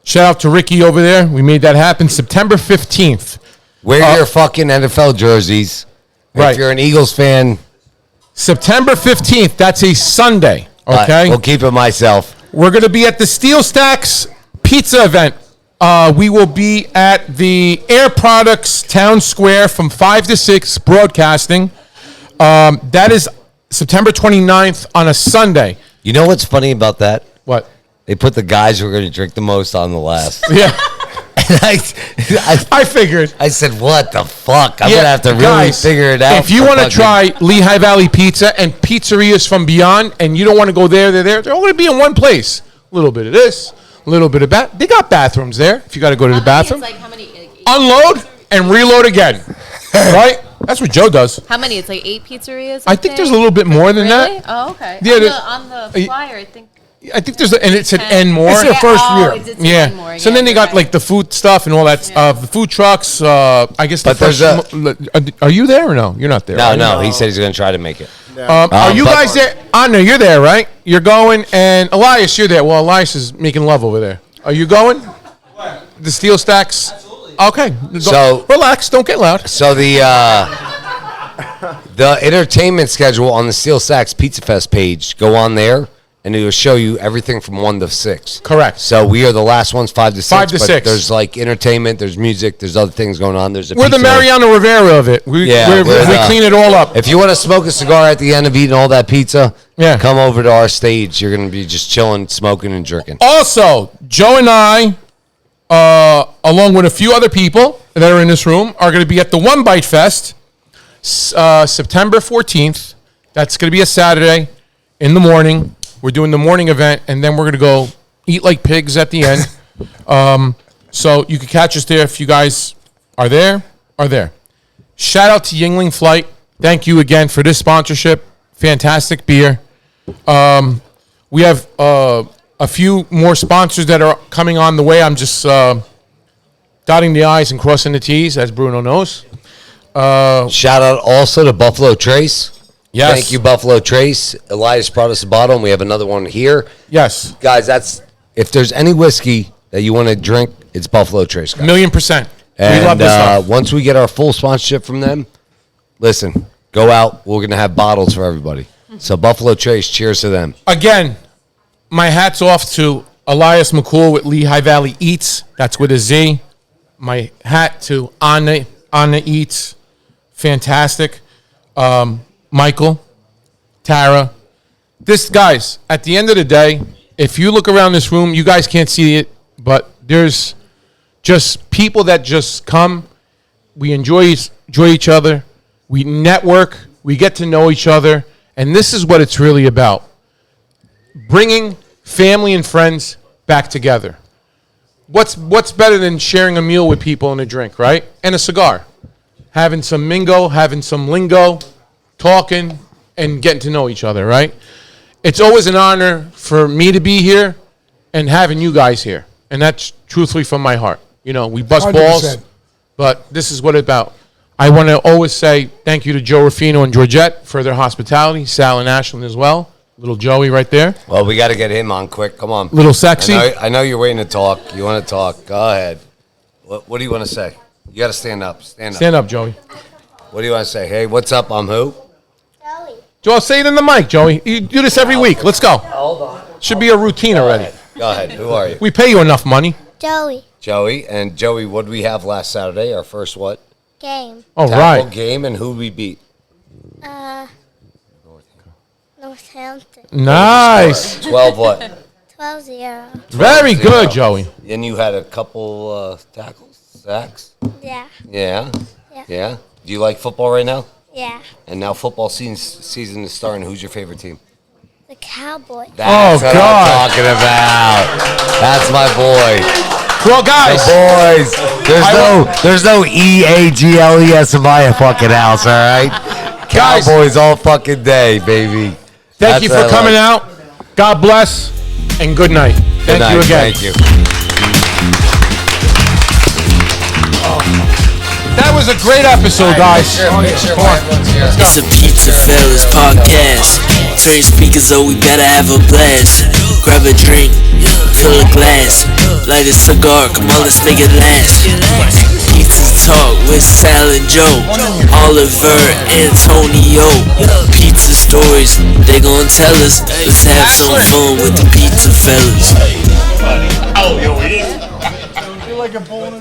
Shout out to Ricky over there. We made that happen September 15th. Wear your fucking NFL jerseys. Right. If you're an Eagles fan, September 15th. That's a Sunday. Okay. we'll keep it myself. We're going to be at the Steel Stacks Pizza event. We will be at the Air Products Town Square from 5 to 6 broadcasting. That is September 29th on a Sunday. You know what's funny about that? What? They put the guys who are going to drink the most on the last. Yeah. And I figured. I said, what the fuck? I'm Yeah, going to have to really guys, figure it out. If you want to try Lehigh Valley Pizza and pizzerias from beyond, and you don't want to go there, they're all going to be in one place. A little bit of this, a little bit of that. They got bathrooms there if you got to go to the bathroom. It's like how many? Like Unload and reload again. Right? That's what Joe does. how many? It's like 8 pizzerias. I think there's a little bit more than Really? that. Oh, okay. Yeah, on the flyer, I think. I think there's, and it said and more. It's their first year. It did say and more, Yeah. So then they got right. like the food stuff and all that, the food trucks. I guess. But there's are you there or no? You're not there. No, right? no. He said he's going to try to make it. Are you but- guys there? Anna, you're there, right? You're going, and Elias, you're there. Well, Elias is making love over there. Are you going? The Steel Stacks. Absolutely. Okay. So- relax. Don't get loud. So the entertainment schedule on the Steel Stacks Pizza Fest page, go on there, and it will show you everything from 1 to 6. Correct. So we are the last ones, 5 to 6. 5 to but 6. There's like entertainment, there's music, there's other things going on. There's a We're the pizza. Mariano Rivera of it. We clean it all up. If you want to smoke a cigar at the end of eating all that pizza, Yeah. come over to our stage. You're going to be just chilling, smoking, and drinking. Also, Joe and I, along with a few other people that are in this room, are going to be at the One Bite Fest September 14th. That's going to be a Saturday in the morning. We're doing the morning event, and then we're going to go eat like pigs at the end. So you can catch us there if you guys are there. Shout out to Yingling Flight. Thank you again for this sponsorship. Fantastic beer. We have a few more sponsors that are coming on the way. I'm just dotting the I's and crossing the T's, as Bruno knows. Shout out also to Buffalo Trace. Yes. Thank you, Buffalo Trace. Elias brought us a bottle, and we have another one here. Yes. Guys, if there's any whiskey that you want to drink, it's Buffalo Trace, guys. 1,000,000%. And we love this stuff. once we get our full sponsorship from them, listen, go out. We're going to have bottles for everybody. So Buffalo Trace, cheers to them. Again, my hat's off to Elias McCool with Lehigh Valley Eats. That's with a Z. My hat to Anna Eats. Fantastic. Michael, Tara. Guys, at the end of the day, if you look around this room, you guys can't see it, but there's just people that just come. We enjoy each other. We network. We get to know each other. And this is what it's really about. Bringing family and friends back together. What's better than sharing a meal with people and a drink, right? And a cigar. Having some mingo, having some lingo, talking, and getting to know each other, right? It's always an honor for me to be here and having you guys here. And that's truthfully from my heart. You know, we bust 100%. balls, but this is what it's about. I want to always say thank you to Joe Ruffino and Georgette for their hospitality, Sal and Ashlyn as well. Little Joey right there. Well, we got to get him on quick. Come on. Little sexy. I know you're waiting to talk. You want to talk. Go ahead. What do you want to say? You got to stand up. Stand up, Joey. What do you want to say? Hey, what's up? I'm who? Joel, say it in the mic, Joey. You do this every week. Let's go. Hold on. Should be a routine already. Go ahead. Who are you? We pay you enough money. Joey. Joey. And Joey, what did we have last Saturday? Our first what? Game. All Tackle right. game, and who we beat? Northampton. Nice. 12 what? 12-0. Very good, Joey. And you had a couple tackles, sacks? Yeah. Yeah? Yeah. Yeah? Do you like football right now? Yeah. And now football season is starting. Who's your favorite team? The Cowboys. That's what God. I'm talking about. That's my boy. Well, guys. The boys. There's no EAGLES in my fucking house, all right? Guys. Cowboys all fucking day, baby. Thank you for coming out. God bless and good night. Thank you again. Thank you. That was a great episode, guys. It's a PizzaFellas podcast. Turn speakers up, we better have a blast. Grab a drink, fill a glass. Light a cigar, come on, let's make it last. Pizza Talk with Sal and Joe. Oliver, Antonio. Pizza stories, they gon' tell us. Let's have some fun with the PizzaFellas. Oh, yo, it is. You're like a bull in a